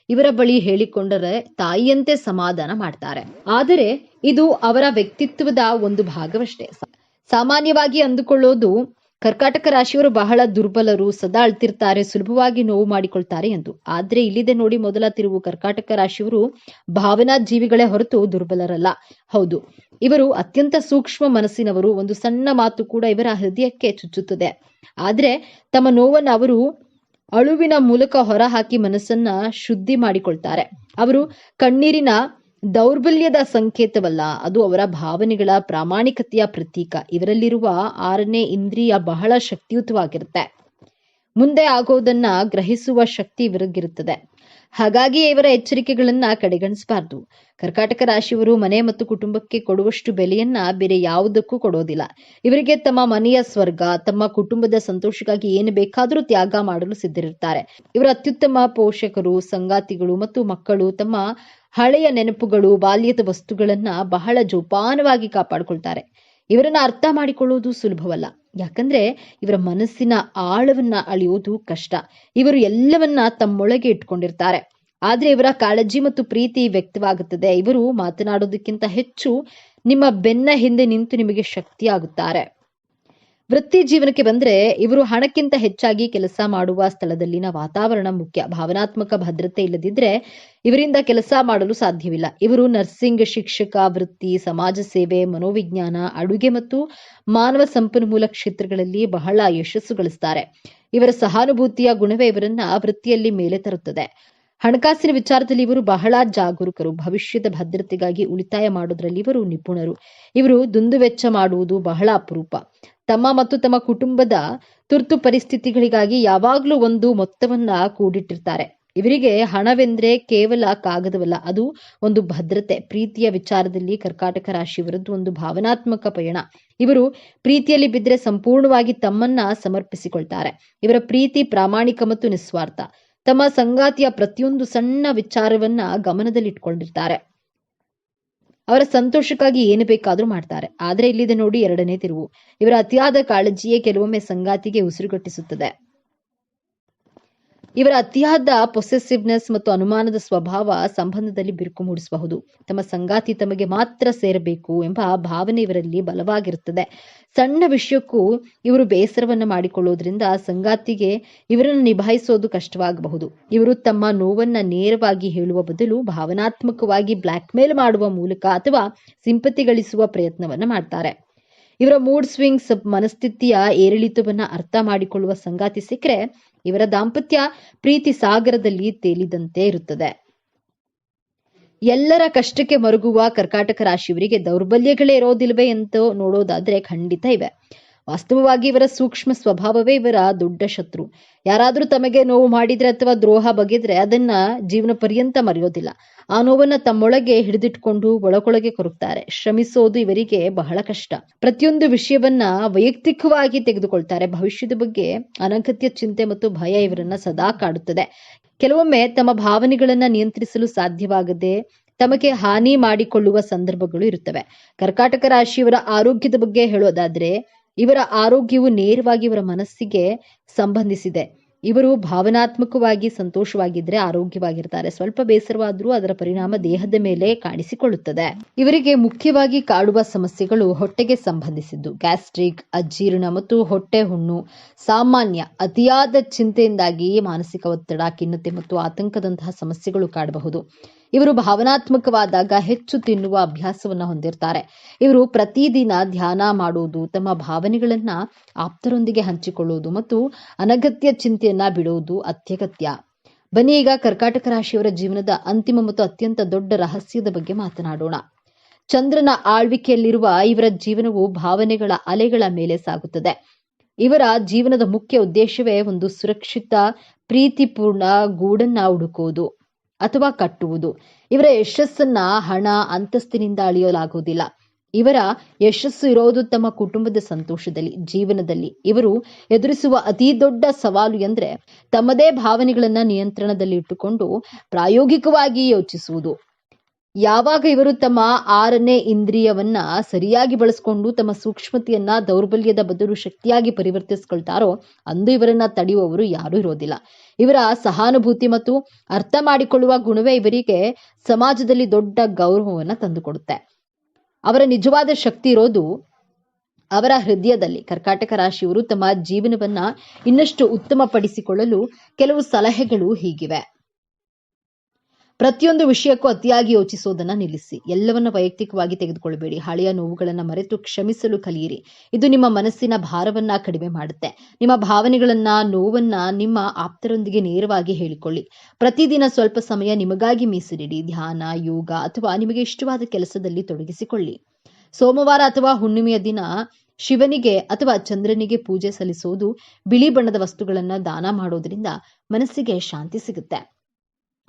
ಇವರ ಬಳಿ ಹೇಳಿಕೊಂಡರೆ ತಾಯಿಯಂತೆ ಸಮಾಧಾನ ಮಾಡ್ತಾರೆ. ಆದರೆ ಇದು ಅವರ ವ್ಯಕ್ತಿತ್ವದ ಒಂದು ಭಾಗವಷ್ಟೇ. ಸಾಮಾನ್ಯವಾಗಿ ಅಂದುಕೊಳ್ಳೋದು ಕರ್ಕಾಟಕ ರಾಶಿಯವರು ಬಹಳ ದುರ್ಬಲರು, ಸದಾ ಅಳ್ತಿರ್ತಾರೆ, ಸುಲಭವಾಗಿ ನೋವು ಮಾಡಿಕೊಳ್ತಾರೆ ಎಂದು. ಆದ್ರೆ ಇಲ್ಲಿದೆ ನೋಡಿ ಮೊದಲ ತಿರುವು. ಕರ್ಕಾಟಕ ರಾಶಿಯವರು ಭಾವನಾ ಜೀವಿಗಳೇ ಹೊರತು ದುರ್ಬಲರಲ್ಲ. ಹೌದು, ಇವರು ಅತ್ಯಂತ ಸೂಕ್ಷ್ಮ ಮನಸ್ಸಿನವರು. ಒಂದು ಸಣ್ಣ ಮಾತು ಕೂಡ ಇವರ ಹೃದಯಕ್ಕೆ ಚುಚ್ಚುತ್ತದೆ. ಆದ್ರೆ ತಮ್ಮ ನೋವನ್ನು ಅವರು ಅಳುವಿನ ಮೂಲಕ ಹೊರಹಾಕಿ ಮನಸ್ಸನ್ನ ಶುದ್ಧಿ ಮಾಡಿಕೊಳ್ತಾರೆ. ಅವರು ಕಣ್ಣೀರಿನ ದೌರ್ಬಲ್ಯದ ಸಂಕೇತವಲ್ಲ, ಅದು ಅವರ ಭಾವನೆಗಳ ಪ್ರಾಮಾಣಿಕತೆಯ ಪ್ರತೀಕ. ಇವರಲ್ಲಿರುವ 6ನೇ ಇಂದ್ರಿಯ ಬಹಳ ಶಕ್ತಿಯುತವಾಗಿರುತ್ತೆ. ಮುಂದೆ ಆಗೋದನ್ನ ಗ್ರಹಿಸುವ ಶಕ್ತಿ ಇವರಿಗಿರುತ್ತದೆ. ಹಾಗಾಗಿ ಇವರ ಎಚ್ಚರಿಕೆಗಳನ್ನ ಕಡೆಗಣಿಸಬಾರದು. ಕರ್ಕಾಟಕ ರಾಶಿಯವರು ಮನೆ ಮತ್ತು ಕುಟುಂಬಕ್ಕೆ ಕೊಡುವಷ್ಟು ಬೆಲೆಯನ್ನ ಬೇರೆ ಯಾವುದಕ್ಕೂ ಕೊಡೋದಿಲ್ಲ. ಇವರಿಗೆ ತಮ್ಮ ಮನೆಯ ಸ್ವರ್ಗ, ತಮ್ಮ ಕುಟುಂಬದ ಸಂತೋಷಕ್ಕಾಗಿ ಏನು ಬೇಕಾದರೂ ತ್ಯಾಗ ಮಾಡಲು ಸಿದ್ಧರಿರ್ತಾರೆ. ಇವರ ಅತ್ಯುತ್ತಮ ಪೋಷಕರು, ಸಂಗಾತಿಗಳು ಮತ್ತು ಮಕ್ಕಳು ತಮ್ಮ ಹಳೆಯ ನೆನಪುಗಳು, ಬಾಲ್ಯದ ವಸ್ತುಗಳನ್ನ ಬಹಳ ಜೋಪಾನವಾಗಿ ಕಾಪಾಡಿಕೊಳ್ತಾರೆ. ಇವರನ್ನ ಅರ್ಥ ಮಾಡಿಕೊಳ್ಳುವುದು ಸುಲಭವಲ್ಲ. ಯಾಕಂದ್ರೆ ಇವರ ಮನಸ್ಸಿನ ಆಳವನ್ನ ಅಳಿಯೋದು ಕಷ್ಟ. ಇವರು ಎಲ್ಲವನ್ನ ತಮ್ಮೊಳಗೆ ಇಟ್ಕೊಂಡಿರ್ತಾರೆ. ಆದ್ರೆ ಇವರ ಕಾಳಜಿ ಮತ್ತು ಪ್ರೀತಿ ವ್ಯಕ್ತವಾಗುತ್ತದೆ. ಇವರು ಮಾತನಾಡೋದಕ್ಕಿಂತ ಹೆಚ್ಚು ನಿಮ್ಮ ಬೆನ್ನ ಹಿಂದೆ ನಿಂತು ನಿಮಗೆ ಶಕ್ತಿಯಾಗುತ್ತಾರೆ. ವೃತ್ತಿ ಜೀವನಕ್ಕೆ ಬಂದ್ರೆ ಇವರು ಹಣಕ್ಕಿಂತ ಹೆಚ್ಚಾಗಿ ಕೆಲಸ ಮಾಡುವ ಸ್ಥಳದಲ್ಲಿನ ವಾತಾವರಣ ಮುಖ್ಯ. ಭಾವನಾತ್ಮಕ ಭದ್ರತೆ ಇಲ್ಲದಿದ್ರೆ ಇವರಿಂದ ಕೆಲಸ ಮಾಡಲು ಸಾಧ್ಯವಿಲ್ಲ. ಇವರು ನರ್ಸಿಂಗ್, ಶಿಕ್ಷಕ ವೃತ್ತಿ, ಸಮಾಜ ಸೇವೆ, ಮನೋವಿಜ್ಞಾನ, ಅಡುಗೆ ಮತ್ತು ಮಾನವ ಸಂಪನ್ಮೂಲ ಕ್ಷೇತ್ರಗಳಲ್ಲಿ ಬಹಳ ಯಶಸ್ಸು ಗಳಿಸ್ತಾರೆ. ಇವರ ಸಹಾನುಭೂತಿಯ ಗುಣವೇ ಇವರನ್ನ ವೃತ್ತಿಯಲ್ಲಿ ಮೇಲೆ ತರುತ್ತದೆ. ಹಣಕಾಸಿನ ವಿಚಾರದಲ್ಲಿ ಇವರು ಬಹಳ ಜಾಗರೂಕರು. ಭವಿಷ್ಯದ ಭದ್ರತೆಗಾಗಿ ಉಳಿತಾಯ ಮಾಡೋದ್ರಲ್ಲಿ ಇವರು ನಿಪುಣರು. ಇವರು ದುಂದುವೆಚ್ಚ ಮಾಡುವುದು ಬಹಳ ಅಪರೂಪ. ತಮ್ಮ ಮತ್ತು ತಮ್ಮ ಕುಟುಂಬದ ತುರ್ತು ಪರಿಸ್ಥಿತಿಗಳಿಗಾಗಿ ಯಾವಾಗಲೂ ಒಂದು ಮೊತ್ತವನ್ನ ಕೂಡಿಟ್ಟಿರ್ತಾರೆ. ಇವರಿಗೆ ಹಣವೆಂದ್ರೆ ಕೇವಲ ಕಾಗದವಲ್ಲ, ಅದು ಒಂದು ಭದ್ರತೆ. ಪ್ರೀತಿಯ ವಿಚಾರದಲ್ಲಿ ಕರ್ಕಾಟಕ ರಾಶಿಯವರದ್ದು ಒಂದು ಭಾವನಾತ್ಮಕ ಪಯಣ. ಇವರು ಪ್ರೀತಿಯಲ್ಲಿ ಬಿದ್ದರೆ ಸಂಪೂರ್ಣವಾಗಿ ತಮ್ಮನ್ನ ಸಮರ್ಪಿಸಿಕೊಳ್ತಾರೆ. ಇವರ ಪ್ರೀತಿ ಪ್ರಾಮಾಣಿಕ ಮತ್ತು ನಿಸ್ವಾರ್ಥ. ತಮ್ಮ ಸಂಗಾತಿಯ ಪ್ರತಿಯೊಂದು ಸಣ್ಣ ವಿಚಾರವನ್ನ ಗಮನದಲ್ಲಿಟ್ಕೊಂಡಿರ್ತಾರೆ. ಅವರ ಸಂತೋಷಕ್ಕಾಗಿ ಏನು ಬೇಕಾದ್ರೂ ಮಾಡ್ತಾರೆ. ಆದ್ರೆ ಇಲ್ಲಿದೆ ನೋಡಿ ಎರಡನೇ ತಿರುವು. ಇವರ ಅತಿಯಾದ ಕಾಳಜಿಯೇ ಕೆಲವೊಮ್ಮೆ ಸಂಗಾತಿಗೆ ಉಸಿರುಗಟ್ಟಿಸುತ್ತದೆ. ಇವರ ಅತಿಯಾದ ಪೊಸೆಸಿವ್ನೆಸ್ ಮತ್ತು ಅನುಮಾನದ ಸ್ವಭಾವ ಸಂಬಂಧದಲ್ಲಿ ಬಿರುಕು ಮೂಡಿಸಬಹುದು. ತಮ್ಮ ಸಂಗಾತಿ ತಮಗೆ ಮಾತ್ರ ಸೇರಬೇಕು ಎಂಬ ಭಾವನೆ ಇವರಲ್ಲಿ ಬಲವಾಗಿರುತ್ತದೆ. ಸಣ್ಣ ವಿಷಯಕ್ಕೂ ಇವರು ಬೇಸರವನ್ನ ಮಾಡಿಕೊಳ್ಳೋದ್ರಿಂದ ಸಂಗಾತಿಗೆ ಇವರನ್ನು ನಿಭಾಯಿಸೋದು ಕಷ್ಟವಾಗಬಹುದು. ಇವರು ತಮ್ಮ ನೋವನ್ನ ನೇರವಾಗಿ ಹೇಳುವ ಬದಲು ಭಾವನಾತ್ಮಕವಾಗಿ ಬ್ಲ್ಯಾಕ್ ಮೇಲ್ ಮಾಡುವ ಮೂಲಕ ಅಥವಾ ಸಿಂಪತಿ ಗಳಿಸುವ ಪ್ರಯತ್ನವನ್ನ ಮಾಡ್ತಾರೆ. ಇವರ ಮೂಡ್ ಸ್ವಿಂಗ್ಸ್, ಮನಸ್ಥಿತಿಯ ಏರಿಳಿತವನ್ನ ಅರ್ಥ ಮಾಡಿಕೊಳ್ಳುವ ಸಂಗಾತಿ ಸಿಕ್ಕರೆ ಇವರ ದಾಂಪತ್ಯ ಪ್ರೀತಿ ಸಾಗರದಲ್ಲಿ ತೇಲಿದಂತೆ ಇರುತ್ತದೆ. ಎಲ್ಲರ ಕಷ್ಟಕ್ಕೆ ಮರುಗುವ ಕರ್ಕಾಟಕ ರಾಶಿಯವರಿಗೆ ದೌರ್ಬಲ್ಯಗಳೇ ಇರೋದಿಲ್ವೇ ಅಂತ ನೋಡೋದಾದ್ರೆ ಖಂಡಿತ ಇವೆ. ವಾಸ್ತವವಾಗಿ ಇವರ ಸೂಕ್ಷ್ಮ ಸ್ವಭಾವವೇ ಇವರ ದೊಡ್ಡ ಶತ್ರು. ಯಾರಾದ್ರೂ ತಮಗೆ ನೋವು ಮಾಡಿದ್ರೆ ಅಥವಾ ದ್ರೋಹ ಬಗೆದ್ರೆ ಅದನ್ನ ಜೀವನ ಪರ್ಯಂತ ಮರೆಯೋದಿಲ್ಲ. ಆ ನೋವನ್ನ ತಮ್ಮೊಳಗೆ ಹಿಡಿದಿಟ್ಕೊಂಡು ಒಳಗೊಳಗೆ ಕೊರಗ್ತಾರೆ. ಶ್ರಮಿಸೋದು ಇವರಿಗೆ ಬಹಳ ಕಷ್ಟ. ಪ್ರತಿಯೊಂದು ವಿಷಯವನ್ನ ವೈಯಕ್ತಿಕವಾಗಿ ತೆಗೆದುಕೊಳ್ತಾರೆ. ಭವಿಷ್ಯದ ಬಗ್ಗೆ ಅನಗತ್ಯ ಚಿಂತೆ ಮತ್ತು ಭಯ ಇವರನ್ನ ಸದಾ ಕಾಡುತ್ತದೆ. ಕೆಲವೊಮ್ಮೆ ತಮ್ಮ ಭಾವನೆಗಳನ್ನ ನಿಯಂತ್ರಿಸಲು ಸಾಧ್ಯವಾಗದೆ ತಮಗೆ ಹಾನಿ ಮಾಡಿಕೊಳ್ಳುವ ಸಂದರ್ಭಗಳು ಇರುತ್ತವೆ. ಕರ್ಕಾಟಕ ರಾಶಿಯವರ ಆರೋಗ್ಯದ ಬಗ್ಗೆ ಹೇಳೋದಾದ್ರೆ ಇವರ ಆರೋಗ್ಯವು ನೇರವಾಗಿ ಇವರ ಮನಸ್ಸಿಗೆ ಸಂಬಂಧಿಸಿದೆ. ಇವರು ಭಾವನಾತ್ಮಕವಾಗಿ ಸಂತೋಷವಾಗಿದ್ರೆ ಆರೋಗ್ಯವಾಗಿರ್ತಾರೆ. ಸ್ವಲ್ಪ ಬೇಸರವಾದ್ರೂ ಅದರ ಪರಿಣಾಮ ದೇಹದ ಮೇಲೆ ಕಾಣಿಸಿಕೊಳ್ಳುತ್ತದೆ. ಇವರಿಗೆ ಮುಖ್ಯವಾಗಿ ಕಾಡುವ ಸಮಸ್ಯೆಗಳು ಹೊಟ್ಟೆಗೆ ಸಂಬಂಧಿಸಿದ್ದು. ಗ್ಯಾಸ್ಟ್ರಿಕ್, ಅಜೀರ್ಣ ಮತ್ತು ಹೊಟ್ಟೆ ಹುಣ್ಣು ಸಾಮಾನ್ಯ. ಅತಿಯಾದ ಚಿಂತೆಯಿಂದಾಗಿ ಮಾನಸಿಕ ಒತ್ತಡ, ಖಿನ್ನತೆ ಮತ್ತು ಆತಂಕದಂತಹ ಸಮಸ್ಯೆಗಳು ಕಾಡಬಹುದು. ಇವರು ಭಾವನಾತ್ಮಕವಾದಾಗ ಹೆಚ್ಚು ತಿನ್ನುವ ಅಭ್ಯಾಸವನ್ನ ಹೊಂದಿರ್ತಾರೆ. ಇವರು ಪ್ರತಿದಿನ ಧ್ಯಾನ ಮಾಡುವುದು, ತಮ್ಮ ಭಾವನೆಗಳನ್ನ ಆಪ್ತರೊಂದಿಗೆ ಹಂಚಿಕೊಳ್ಳುವುದು ಮತ್ತು ಅನಗತ್ಯ ಚಿಂತೆಯನ್ನ ಬಿಡುವುದು ಅತ್ಯಗತ್ಯ. ಬನ್ನಿ ಈಗ ಕರ್ಕಾಟಕ ರಾಶಿಯವರ ಜೀವನದ ಅಂತಿಮ ಮತ್ತು ಅತ್ಯಂತ ದೊಡ್ಡ ರಹಸ್ಯದ ಬಗ್ಗೆ ಮಾತನಾಡೋಣ. ಚಂದ್ರನ ಆಳ್ವಿಕೆಯಲ್ಲಿರುವ ಇವರ ಜೀವನವು ಭಾವನೆಗಳ ಅಲೆಗಳ ಮೇಲೆ ಸಾಗುತ್ತದೆ. ಇವರ ಜೀವನದ ಮುಖ್ಯ ಉದ್ದೇಶವೇ ಒಂದು ಸುರಕ್ಷಿತ, ಪ್ರೀತಿಪೂರ್ಣ ಗೂಡನ್ನ ಹುಡುಕುವುದು ಅಥವಾ ಕಟ್ಟುವುದು. ಇವರ ಯಶಸ್ಸನ್ನ ಹಣ, ಅಂತಸ್ತಿನಿಂದ ಅಳೆಯಲಾಗುವುದಿಲ್ಲ. ಇವರ ಯಶಸ್ಸು ಇರೋದು ತಮ್ಮ ಕುಟುಂಬದ ಸಂತೋಷದಲ್ಲಿ. ಜೀವನದಲ್ಲಿ ಇವರು ಎದುರಿಸುವ ಅತಿ ದೊಡ್ಡ ಸವಾಲು ಎಂದ್ರೆ ತಮ್ಮದೇ ಭಾವನೆಗಳನ್ನ ನಿಯಂತ್ರಣದಲ್ಲಿ ಇಟ್ಟುಕೊಂಡು ಪ್ರಾಯೋಗಿಕವಾಗಿ ಯೋಚಿಸುವುದು. ಯಾವಾಗ ಇವರು ತಮ್ಮ 6ನೇ ಇಂದ್ರಿಯವನ್ನ ಸರಿಯಾಗಿ ಬಳಸಿಕೊಂಡು ತಮ್ಮ ಸೂಕ್ಷ್ಮತೆಯನ್ನ ದೌರ್ಬಲ್ಯದ ಬದಲು ಶಕ್ತಿಯಾಗಿ ಪರಿವರ್ತಿಸಿಕೊಳ್ತಾರೋ ಅಂದು ಇವರನ್ನ ತಡೆಯುವವರು ಯಾರೂ ಇರೋದಿಲ್ಲ. ಇವರ ಸಹಾನುಭೂತಿ ಮತ್ತು ಅರ್ಥ ಮಾಡಿಕೊಳ್ಳುವ ಗುಣವೇ ಇವರಿಗೆ ಸಮಾಜದಲ್ಲಿ ದೊಡ್ಡ ಗೌರವವನ್ನ ತಂದುಕೊಡುತ್ತೆ. ಅವರ ನಿಜವಾದ ಶಕ್ತಿ ಇರೋದು ಅವರ ಹೃದಯದಲ್ಲಿ. ಕರ್ಕಾಟಕ ರಾಶಿಯವರು ತಮ್ಮ ಜೀವನವನ್ನ ಇನ್ನಷ್ಟು ಉತ್ತಮಪಡಿಸಿಕೊಳ್ಳಲು ಕೆಲವು ಸಲಹೆಗಳು ಹೀಗಿವೆ. ಪ್ರತಿಯೊಂದು ವಿಷಯಕ್ಕೂ ಅತಿಯಾಗಿ ಯೋಚಿಸೋದನ್ನ ನಿಲ್ಲಿಸಿ. ಎಲ್ಲವನ್ನ ವೈಯಕ್ತಿಕವಾಗಿ ತೆಗೆದುಕೊಳ್ಳಬೇಡಿ. ಹಳೆಯ ನೋವುಗಳನ್ನ ಮರೆತು ಕ್ಷಮಿಸಲು ಕಲಿಯಿರಿ. ಇದು ನಿಮ್ಮ ಮನಸ್ಸಿನ ಭಾರವನ್ನ ಕಡಿಮೆ ಮಾಡುತ್ತೆ. ನಿಮ್ಮ ಭಾವನೆಗಳನ್ನ, ನೋವನ್ನ ನಿಮ್ಮ ಆಪ್ತರೊಂದಿಗೆ ನೇರವಾಗಿ ಹೇಳಿಕೊಳ್ಳಿ. ಪ್ರತಿದಿನ ಸ್ವಲ್ಪ ಸಮಯ ನಿಮಗಾಗಿ ಮೀಸಲಿಡಿ. ಧ್ಯಾನ, ಯೋಗ ಅಥವಾ ನಿಮಗೆ ಇಷ್ಟವಾದ ಕೆಲಸದಲ್ಲಿ ತೊಡಗಿಸಿಕೊಳ್ಳಿ. ಸೋಮವಾರ ಅಥವಾ ಹುಣ್ಣಿಮೆಯ ದಿನ ಶಿವನಿಗೆ ಅಥವಾ ಚಂದ್ರನಿಗೆ ಪೂಜೆ ಸಲ್ಲಿಸೋದು, ಬಿಳಿ ಬಣ್ಣದ ವಸ್ತುಗಳನ್ನ ದಾನ ಮಾಡೋದ್ರಿಂದ ಮನಸ್ಸಿಗೆ ಶಾಂತಿ ಸಿಗುತ್ತೆ.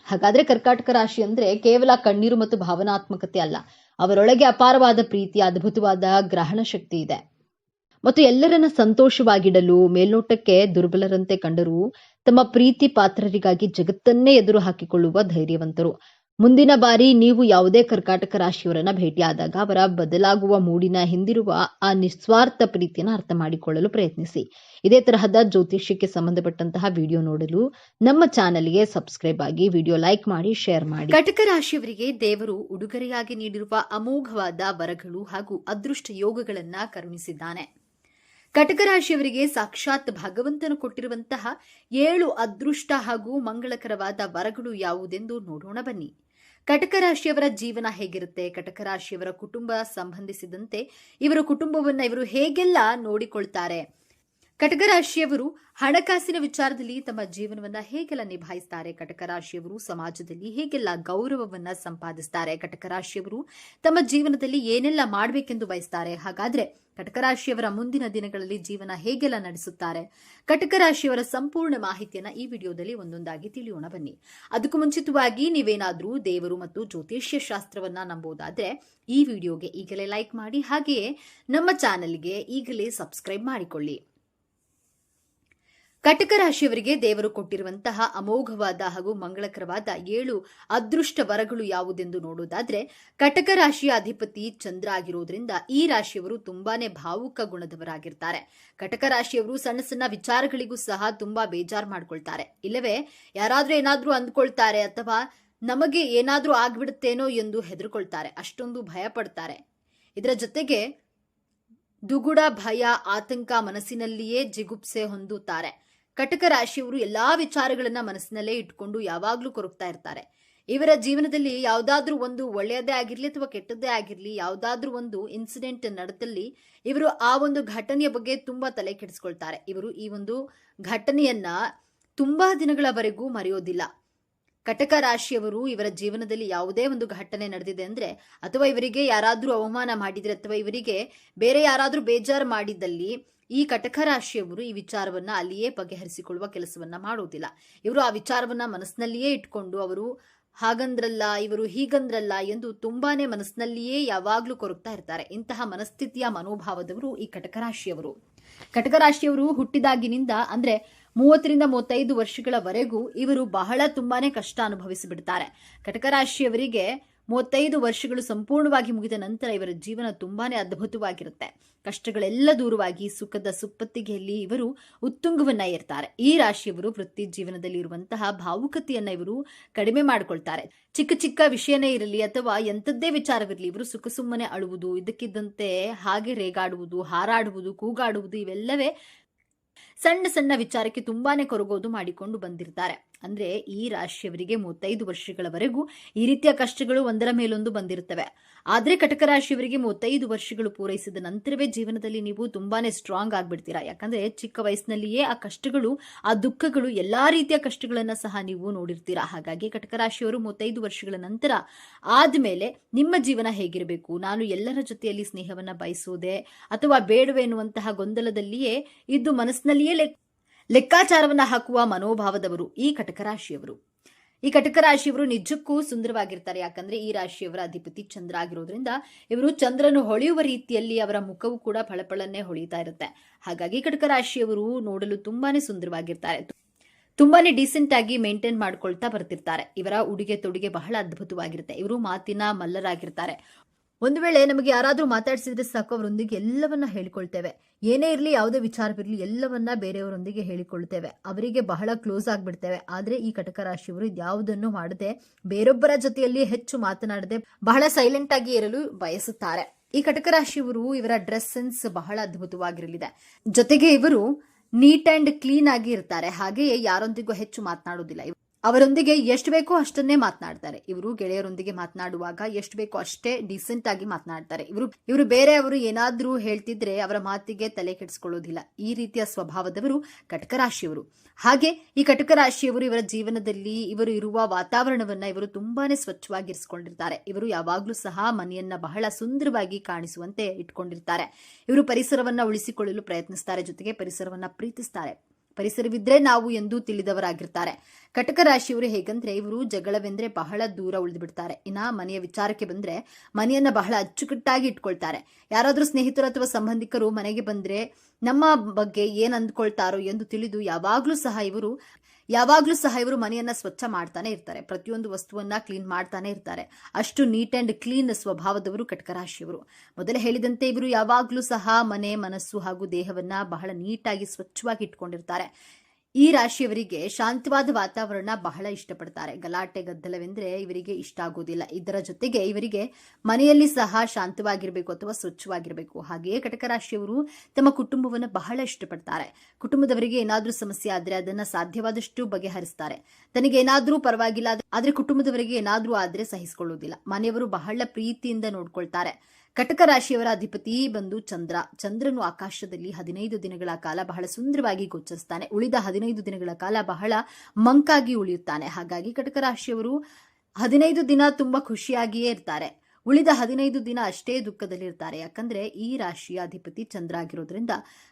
ಹಾಗಾದ್ರೆ ಕರ್ಕಾಟಕ ರಾಶಿ ಅಂದ್ರೆ ಕೇವಲ ಕಣ್ಣೀರು ಮತ್ತು ಭಾವನಾತ್ಮಕತೆ ಅಲ್ಲ. ಅವರೊಳಗೆ ಅಪಾರವಾದ ಪ್ರೀತಿ, ಅದ್ಭುತವಾದ ಗ್ರಹಣ ಶಕ್ತಿ ಇದೆ ಮತ್ತು ಎಲ್ಲರನ್ನ ಸಂತೋಷವಾಗಿಡಲು ಮೇಲ್ನೋಟಕ್ಕೆ ದುರ್ಬಲರಂತೆ ಕಂಡರೂ ತಮ್ಮ ಪ್ರೀತಿ ಪಾತ್ರರಿಗಾಗಿ ಜಗತ್ತನ್ನೇ ಎದುರು ಹಾಕಿಕೊಳ್ಳುವ ಧೈರ್ಯವಂತರು. ಮುಂದಿನ ಬಾರಿ ನೀವು ಯಾವುದೇ ಕರ್ಕಾಟಕ ರಾಶಿಯವರನ್ನ ಭೇಟಿಯಾದಾಗ ಅವರ ಬದಲಾಗುವ ಮೂಡಿನ ಹಿಂದಿರುವ ಆ ನಿಸ್ವಾರ್ಥ ಪ್ರೀತಿಯನ್ನು ಅರ್ಥ ಮಾಡಿಕೊಳ್ಳಲು ಪ್ರಯತ್ನಿಸಿ. ಇದೇ ತರಹದ ಜ್ಯೋತಿಷ್ಯಕ್ಕೆ ಸಂಬಂಧಪಟ್ಟಂತಹ ವಿಡಿಯೋ ನೋಡಲು ನಮ್ಮ ಚಾನೆಲ್ಗೆ ಸಬ್ಸ್ಕ್ರೈಬ್ ಆಗಿ, ವಿಡಿಯೋ ಲೈಕ್ ಮಾಡಿ, ಶೇರ್ ಮಾಡಿ. ಕಟಕ ರಾಶಿಯವರಿಗೆ ದೇವರು ಉಡುಗೊರೆಯಾಗಿ ನೀಡಿರುವ ಅಮೋಘವಾದ ವರಗಳು ಹಾಗೂ ಅದೃಷ್ಟ ಯೋಗಗಳನ್ನ ಕರುಣಿಸಿದ್ದಾನೆ. ಕಟಕ ರಾಶಿಯವರಿಗೆ ಸಾಕ್ಷಾತ್ ಭಗವಂತನು ಕೊಟ್ಟಿರುವಂತಹ 7 ಅದೃಷ್ಟ ಹಾಗೂ ಮಂಗಳಕರವಾದ ವರಗಳು ಯಾವುದೆಂದು ನೋಡೋಣ ಬನ್ನಿ. ಕಟಕ ರಾಶಿಯವರ ಜೀವನ ಹೇಗಿರುತ್ತೆ, ಕಟಕ ರಾಶಿಯವರ ಕುಟುಂಬ ಸಂಬಂಧಿಸಿದಂತೆ ಇವರ ಕುಟುಂಬವನ್ನ ಇವರು ಹೇಗೆಲ್ಲ ನೋಡಿಕೊಳ್ತಾರೆ, ಕಟಕ ರಾಶಿಯವರು ಹಣಕಾಸಿನ ವಿಚಾರದಲ್ಲಿ ತಮ್ಮ ಜೀವನವನ್ನ ಹೇಗೆಲ್ಲ ನಿಭಾಯಿಸ್ತಾರೆ, ಕಟಕ ರಾಶಿಯವರು ಸಮಾಜದಲ್ಲಿ ಹೇಗೆಲ್ಲ ಗೌರವವನ್ನ ಸಂಪಾದಿಸ್ತಾರೆ, ಕಟಕ ರಾಶಿಯವರು ತಮ್ಮ ಜೀವನದಲ್ಲಿ ಏನೆಲ್ಲ ಮಾಡಬೇಕೆಂದು ಬಯಸ್ತಾರೆ, ಹಾಗಾದ್ರೆ ಕಟಕ ರಾಶಿಯವರ ಮುಂದಿನ ದಿನಗಳಲ್ಲಿ ಜೀವನ ಹೇಗೆಲ್ಲ ನಡೆಸುತ್ತಾರೆ, ಕಟಕ ರಾಶಿಯವರ ಸಂಪೂರ್ಣ ಮಾಹಿತಿಯನ್ನ ಈ ವಿಡಿಯೋದಲ್ಲಿ ಒಂದೊಂದಾಗಿ ತಿಳಿಯೋಣ ಬನ್ನಿ. ಅದಕ್ಕೂ ಮುಂಚಿತವಾಗಿ ನೀವೇನಾದ್ರೂ ದೇವರು ಮತ್ತು ಜ್ಯೋತಿಷ್ಯ ಶಾಸ್ತ್ರವನ್ನ ನಂಬೋದಾದ್ರೆ ಈ ವಿಡಿಯೋಗೆ ಈಗಲೇ ಲೈಕ್ ಮಾಡಿ, ಹಾಗೆಯೇ ನಮ್ಮ ಚಾನೆಲ್ಗೆ ಈಗಲೇ ಸಬ್ಸ್ಕ್ರೈಬ್ ಮಾಡಿಕೊಳ್ಳಿ. ಕಟಕ ರಾಶಿಯವರಿಗೆ ದೇವರು ಕೊಟ್ಟಿರುವಂತಹ ಅಮೋಘವಾದ ಹಾಗೂ ಮಂಗಳಕರವಾದ 7 ಅದೃಷ್ಟ ವರಗಳು ಯಾವುದೆಂದು ನೋಡೋದಾದ್ರೆ, ಕಟಕ ರಾಶಿಯ ಅಧಿಪತಿ ಚಂದ್ರ ಆಗಿರೋದ್ರಿಂದ ಈ ರಾಶಿಯವರು ತುಂಬಾನೇ ಭಾವುಕ ಗುಣದವರಾಗಿರ್ತಾರೆ. ಕಟಕ ರಾಶಿಯವರು ಸಣ್ಣ ಸಣ್ಣ ವಿಚಾರಗಳಿಗೂ ಸಹ ತುಂಬಾ ಬೇಜಾರು ಮಾಡ್ಕೊಳ್ತಾರೆ, ಇಲ್ಲವೇ ಯಾರಾದ್ರೂ ಏನಾದ್ರೂ ಅಂದ್ಕೊಳ್ತಾರೆ ಅಥವಾ ನಮಗೆ ಏನಾದ್ರೂ ಆಗ್ಬಿಡುತ್ತೇನೋ ಎಂದು ಹೆದರ್ಕೊಳ್ತಾರೆ, ಅಷ್ಟೊಂದು ಭಯ ಪಡ್ತಾರೆ. ಇದರ ಜೊತೆಗೆ ದುಗುಡ, ಭಯ, ಆತಂಕ ಮನಸ್ಸಿನಲ್ಲಿಯೇ ಜಿಗುಪ್ಸೆ ಹೊಂದುತ್ತಾರೆ. ಕಟಕ ರಾಶಿಯವರು ಎಲ್ಲಾ ವಿಚಾರಗಳನ್ನ ಮನಸ್ಸಿನಲ್ಲೇ ಇಟ್ಕೊಂಡು ಯಾವಾಗ್ಲೂ ಕೊರಗ್ತಾ ಇರ್ತಾರೆ. ಇವರ ಜೀವನದಲ್ಲಿ ಯಾವುದಾದ್ರೂ ಒಂದು ಒಳ್ಳೆಯದೇ ಆಗಿರ್ಲಿ ಅಥವಾ ಕೆಟ್ಟದ್ದೇ ಆಗಿರ್ಲಿ, ಯಾವುದಾದ್ರೂ ಒಂದು ಇನ್ಸಿಡೆಂಟ್ ನಡೆದಲ್ಲಿ ಇವರು ಆ ಒಂದು ಘಟನೆಯ ಬಗ್ಗೆ ತುಂಬಾ ತಲೆ ಕೆಡಿಸ್ಕೊಳ್ತಾರೆ. ಇವರು ಈ ಒಂದು ಘಟನೆಯನ್ನ ತುಂಬಾ ದಿನಗಳವರೆಗೂ ಮರೆಯೋದಿಲ್ಲ. ಕಟಕ ರಾಶಿಯವರು ಇವರ ಜೀವನದಲ್ಲಿ ಯಾವುದೇ ಒಂದು ಘಟನೆ ನಡೆದಿದೆ ಅಂದ್ರೆ, ಅಥವಾ ಇವರಿಗೆ ಯಾರಾದ್ರೂ ಅವಮಾನ ಮಾಡಿದ್ರೆ ಅಥವಾ ಇವರಿಗೆ ಬೇರೆ ಯಾರಾದ್ರೂ ಬೇಜಾರು ಮಾಡಿದ್ದಲ್ಲಿ ಈ ಕಟಕ ರಾಶಿಯವರು ಈ ವಿಚಾರವನ್ನ ಅಲ್ಲಿಯೇ ಬಗೆಹರಿಸಿಕೊಳ್ಳುವ ಕೆಲಸವನ್ನ ಮಾಡುವುದಿಲ್ಲ. ಇವರು ಆ ವಿಚಾರವನ್ನ ಮನಸ್ಸಿನಲ್ಲಿಯೇ ಇಟ್ಕೊಂಡು ಅವರು ಹಾಗಂದ್ರಲ್ಲ, ಇವರು ಹೀಗಂದ್ರಲ್ಲ ಎಂದು ತುಂಬಾನೇ ಮನಸ್ಸಿನಲ್ಲಿಯೇ ಯಾವಾಗ್ಲೂ ಕೊರಗ್ತಾ ಇರ್ತಾರೆ. ಇಂತಹ ಮನಸ್ಥಿತಿಯ ಮನೋಭಾವದವರು ಈ ಕಟಕ ರಾಶಿಯವರು. ಕಟಕ ರಾಶಿಯವರು ಹುಟ್ಟಿದಾಗಿನಿಂದ ಅಂದ್ರೆ 30 ರಿಂದ 35 ವರ್ಷಗಳವರೆಗೂ ಇವರು ಬಹಳ ತುಂಬಾನೇ ಕಷ್ಟ ಅನುಭವಿಸಿ ಬಿಡ್ತಾರೆ. ಕಟಕ ರಾಶಿಯವರಿಗೆ 35 ವರ್ಷಗಳು ಸಂಪೂರ್ಣವಾಗಿ ಮುಗಿದ ನಂತರ ಇವರ ಜೀವನ ತುಂಬಾನೇ ಅದ್ಭುತವಾಗಿರುತ್ತೆ. ಕಷ್ಟಗಳೆಲ್ಲ ದೂರವಾಗಿ ಸುಖದ ಸುಪ್ಪತ್ತಿಗೆಯಲ್ಲಿ ಇವರು ಉತ್ತುಂಗವನ್ನ ಏರ್ತಾರೆ. ಈ ರಾಶಿಯವರು ವೃತ್ತಿ ಜೀವನದಲ್ಲಿ ಇರುವಂತಹ ಭಾವುಕತೆಯನ್ನ ಇವರು ಕಡಿಮೆ ಮಾಡಿಕೊಳ್ತಾರೆ. ಚಿಕ್ಕ ಚಿಕ್ಕ ವಿಷಯನೇ ಇರಲಿ ಅಥವಾ ಎಂಥದ್ದೇ ವಿಚಾರವಿರಲಿ, ಇವರು ಸುಖ ಸುಮ್ಮನೆ ಅಳುವುದು, ಇದಕ್ಕಿದ್ದಂತೆ ಹಾಗೆ ರೇಗಾಡುವುದು, ಹಾರಾಡುವುದು, ಕೂಗಾಡುವುದು, ಇವೆಲ್ಲವೇ ಸಣ್ಣ ಸಣ್ಣ ವಿಚಾರಕ್ಕೆ ತುಂಬಾನೇ ಕೊರಗೋದು ಮಾಡಿಕೊಂಡು ಬಂದಿರ್ತಾರೆ. ಅಂದ್ರೆ ಈ ರಾಶಿಯವರಿಗೆ 35 ವರ್ಷಗಳವರೆಗೂ ಈ ರೀತಿಯ ಕಷ್ಟಗಳು ಒಂದರ ಮೇಲೊಂದು ಬಂದಿರುತ್ತವೆ. ಆದ್ರೆ ಕಟಕ ರಾಶಿಯವರಿಗೆ 35 ವರ್ಷಗಳು ಪೂರೈಸಿದ ನಂತರವೇ ಜೀವನದಲ್ಲಿ ನೀವು ತುಂಬಾನೇ ಸ್ಟ್ರಾಂಗ್ ಆಗ್ಬಿಡ್ತೀರಾ. ಯಾಕಂದ್ರೆ ಚಿಕ್ಕ ವಯಸ್ಸಿನಲ್ಲಿಯೇ ಆ ಕಷ್ಟಗಳು, ಆ ದುಃಖಗಳು, ಎಲ್ಲಾ ರೀತಿಯ ಕಷ್ಟಗಳನ್ನ ಸಹ ನೀವು ನೋಡಿರ್ತೀರಾ. ಹಾಗಾಗಿ ಕಟಕ ರಾಶಿಯವರು 35 ವರ್ಷಗಳ ನಂತರ ಆದ್ಮೇಲೆ ನಿಮ್ಮ ಜೀವನ ಹೇಗಿರಬೇಕು, ನಾನು ಎಲ್ಲರ ಜೊತೆಯಲ್ಲಿ ಸ್ನೇಹವನ್ನ ಬಯಸುವುದೇ ಅಥವಾ ಬೇಡವೇ ಎನ್ನುವಂತಹ ಗೊಂದಲದಲ್ಲಿಯೇ ಇದ್ದು ಮನಸ್ಸಿನಲ್ಲಿಯೇ ಲೆಕ್ಕಾಚಾರವನ್ನ ಹಾಕುವ ಮನೋಭಾವದವರು ಈ ಕಟಕ ರಾಶಿಯವರು. ಈ ಕಟಕ ರಾಶಿಯವರು ನಿಜಕ್ಕೂ ಸುಂದರವಾಗಿರ್ತಾರೆ. ಯಾಕಂದ್ರೆ ಈ ರಾಶಿಯವರ ಅಧಿಪತಿ ಚಂದ್ರ ಆಗಿರೋದ್ರಿಂದ ಇವರು ಚಂದ್ರನು ಹೊಳೆಯುವ ರೀತಿಯಲ್ಲಿ ಅವರ ಮುಖವು ಕೂಡ ಫಳಫಳನ್ನೇ ಹೊಳೆಯುತ್ತಾ ಇರುತ್ತೆ. ಹಾಗಾಗಿ ಕಟಕ ರಾಶಿಯವರು ನೋಡಲು ತುಂಬಾನೇ ಸುಂದರವಾಗಿರ್ತಾರೆ. ತುಂಬಾನೇ ಡೀಸೆಂಟ್ ಆಗಿ ಮೇಂಟೈನ್ ಮಾಡ್ಕೊಳ್ತಾ ಬರ್ತಿರ್ತಾರೆ. ಇವರ ಉಡುಗೆ ತೊಡುಗೆ ಬಹಳ ಅದ್ಭುತವಾಗಿರುತ್ತೆ. ಇವರು ಮಾತಿನ ಮಲ್ಲರಾಗಿರ್ತಾರೆ. ಒಂದು ವೇಳೆ ನಮಗೆ ಯಾರಾದ್ರೂ ಮಾತಾಡಿಸಿದ್ರೆ ಸಾಕು, ಅವರೊಂದಿಗೆ ಎಲ್ಲವನ್ನ ಹೇಳಿಕೊಳ್ತೇವೆ. ಏನೇ ಇರಲಿ, ಯಾವುದೇ ವಿಚಾರವಿರಲಿ, ಎಲ್ಲವನ್ನ ಬೇರೆಯವರೊಂದಿಗೆ ಹೇಳಿಕೊಳ್ತೇವೆ. ಅವರಿಗೆ ಬಹಳ ಕ್ಲೋಸ್ ಆಗ್ಬಿಡ್ತೇವೆ. ಆದ್ರೆ ಈ ಕಟಕ ರಾಶಿಯವರು ಇದ್ಯಾವುದನ್ನು ಮಾಡದೆ, ಬೇರೊಬ್ಬರ ಜೊತೆಯಲ್ಲಿ ಹೆಚ್ಚು ಮಾತನಾಡದೆ ಬಹಳ ಸೈಲೆಂಟ್ ಆಗಿ ಇರಲು ಬಯಸುತ್ತಾರೆ. ಈ ಕಟಕ ರಾಶಿಯವರು ಇವರ ಡ್ರೆಸ್ ಸೆನ್ಸ್ ಬಹಳ ಅದ್ಭುತವಾಗಿರಲಿದೆ. ಜೊತೆಗೆ ಇವರು ನೀಟ್ ಅಂಡ್ ಕ್ಲೀನ್ ಆಗಿ ಇರ್ತಾರೆ. ಹಾಗೆಯೇ ಯಾರೊಂದಿಗೂ ಹೆಚ್ಚು ಮಾತನಾಡುವುದಿಲ್ಲ. ಅವರೊಂದಿಗೆ ಎಷ್ಟು ಬೇಕೋ ಅಷ್ಟನ್ನೇ ಮಾತನಾಡ್ತಾರೆ. ಇವರು ಗೆಳೆಯರೊಂದಿಗೆ ಮಾತನಾಡುವಾಗ ಎಷ್ಟು ಬೇಕೋ ಅಷ್ಟೇ ಡೀಸೆಂಟ್ ಆಗಿ ಮಾತನಾಡ್ತಾರೆ. ಇವರು ಬೇರೆಯವರು ಏನಾದ್ರೂ ಹೇಳ್ತಿದ್ರೆ ಅವರ ಮಾತಿಗೆ ತಲೆ ಕೆಡಿಸ್ಕೊಳ್ಳೋದಿಲ್ಲ. ಈ ರೀತಿಯ ಸ್ವಭಾವದವರು ಕಟಕ ರಾಶಿಯವರು. ಹಾಗೆ ಈ ಕಟಕ ರಾಶಿಯವರು ಇವರ ಜೀವನದಲ್ಲಿ ಇವರು ಇರುವ ವಾತಾವರಣವನ್ನ ಇವರು ತುಂಬಾನೇ ಸ್ವಚ್ಛವಾಗಿರಿಸಿಕೊಂಡಿರ್ತಾರೆ. ಇವರು ಯಾವಾಗ್ಲೂ ಸಹ ಮನೆಯನ್ನ ಬಹಳ ಸುಂದರವಾಗಿ ಕಾಣಿಸುವಂತೆ ಇಟ್ಕೊಂಡಿರ್ತಾರೆ. ಇವರು ಪರಿಸರವನ್ನ ಉಳಿಸಿಕೊಳ್ಳಲು ಪ್ರಯತ್ನಿಸ್ತಾರೆ. ಜೊತೆಗೆ ಪರಿಸರವನ್ನ ಪ್ರೀತಿಸ್ತಾರೆ. ಪರಿಸರವಿದ್ರೆ ನಾವು ಎಂದು ತಿಳಿದವರಾಗಿರ್ತಾರೆ. ಕಟಕ ರಾಶಿಯವರು ಹೇಗಂದ್ರೆ, ಇವರು ಜಗಳವೆಂದ್ರೆ ಬಹಳ ದೂರ ಉಳಿದು ಬಿಡ್ತಾರೆ. ಇನ್ನ ಮನೆಯ ವಿಚಾರಕ್ಕೆ ಬಂದ್ರೆ ಮನೆಯನ್ನ ಬಹಳ ಅಚ್ಚುಕಟ್ಟಾಗಿ ಇಟ್ಕೊಳ್ತಾರೆ. ಯಾರಾದ್ರೂ ಸ್ನೇಹಿತರು ಅಥವಾ ಸಂಬಂಧಿಕರು ಮನೆಗೆ ಬಂದ್ರೆ ನಮ್ಮ ಬಗ್ಗೆ ಏನ್ ಅಂದ್ಕೊಳ್ತಾರೋ ಎಂದು ತಿಳಿದು ಯಾವಾಗ್ಲೂ ಸಹ ಇವರು ಮನೆಯನ್ನ ಸ್ವಚ್ಛ ಮಾಡ್ತಾನೆ ಇರ್ತಾರೆ. ಪ್ರತಿಯೊಂದು ವಸ್ತುವನ್ನ ಕ್ಲೀನ್ ಮಾಡ್ತಾನೆ ಇರ್ತಾರೆ. ಅಷ್ಟು ನೀಟ್ ಅಂಡ್ ಕ್ಲೀನ್ ಸ್ವಭಾವದವರು ಕಟಕ ರಾಶಿಯವರು. ಮೊದಲೇ ಹೇಳಿದಂತೆ ಇವರು ಯಾವಾಗ್ಲೂ ಸಹ ಮನೆ, ಮನಸ್ಸು ಹಾಗೂ ದೇಹವನ್ನ ಬಹಳ ನೀಟಾಗಿ ಸ್ವಚ್ಛವಾಗಿ ಇಟ್ಕೊಂಡಿರ್ತಾರೆ. ಈ ರಾಶಿಯವರಿಗೆ ಶಾಂತವಾದ ವಾತಾವರಣ ಬಹಳ ಇಷ್ಟಪಡ್ತಾರೆ. ಗಲಾಟೆ ಗದ್ದಲವೆಂದ್ರೆ ಇವರಿಗೆ ಇಷ್ಟ ಆಗೋದಿಲ್ಲ. ಇದರ ಜೊತೆಗೆ ಇವರಿಗೆ ಮನೆಯಲ್ಲಿ ಸಹ ಶಾಂತವಾಗಿರಬೇಕು ಅಥವಾ ಸ್ವಚ್ಛವಾಗಿರಬೇಕು. ಹಾಗೆಯೇ ಕಟಕ ರಾಶಿಯವರು ತಮ್ಮ ಕುಟುಂಬವನ್ನು ಬಹಳ ಇಷ್ಟಪಡ್ತಾರೆ. ಕುಟುಂಬದವರಿಗೆ ಏನಾದ್ರೂ ಸಮಸ್ಯೆ ಆದ್ರೆ ಅದನ್ನ ಸಾಧ್ಯವಾದಷ್ಟು ಬಗೆಹರಿಸ್ತಾರೆ. ತನಗೆ ಏನಾದ್ರೂ ಪರವಾಗಿಲ್ಲ ಆದ್ರೆ ಕುಟುಂಬದವರಿಗೆ ಏನಾದ್ರೂ ಆದ್ರೆ ಸಹಿಸಿಕೊಳ್ಳುವುದಿಲ್ಲ. ಮನೆಯವರು ಬಹಳ ಪ್ರೀತಿಯಿಂದ ನೋಡ್ಕೊಳ್ತಾರೆ. ಕಟಕ ರಾಶಿಯವರ ಅಧಿಪತಿ ಬಂದು ಚಂದ್ರನು ಆಕಾಶದಲ್ಲಿ 15 ದಿನಗಳ ಕಾಲ ಬಹಳ ಸುಂದರವಾಗಿ ಗೋಚರಿಸ್ತಾನೆ. ಉಳಿದ 15 ದಿನಗಳ ಕಾಲ ಬಹಳ ಮಂಕಾಗಿ ಉಳಿಯುತ್ತಾನೆ. ಹಾಗಾಗಿ ಕಟಕ ರಾಶಿಯವರು 15 ದಿನ ತುಂಬಾ ಖುಷಿಯಾಗಿಯೇ ಇರ್ತಾರೆ. ಉಳಿದ 15 ದಿನ ಅಷ್ಟೇ ದುಃಖದಲ್ಲಿರ್ತಾರೆ. ಯಾಕಂದ್ರೆ ಈ ರಾಶಿಯ ಅಧಿಪತಿ ಚಂದ್ರ ಆಗಿರೋದ್ರಿಂದ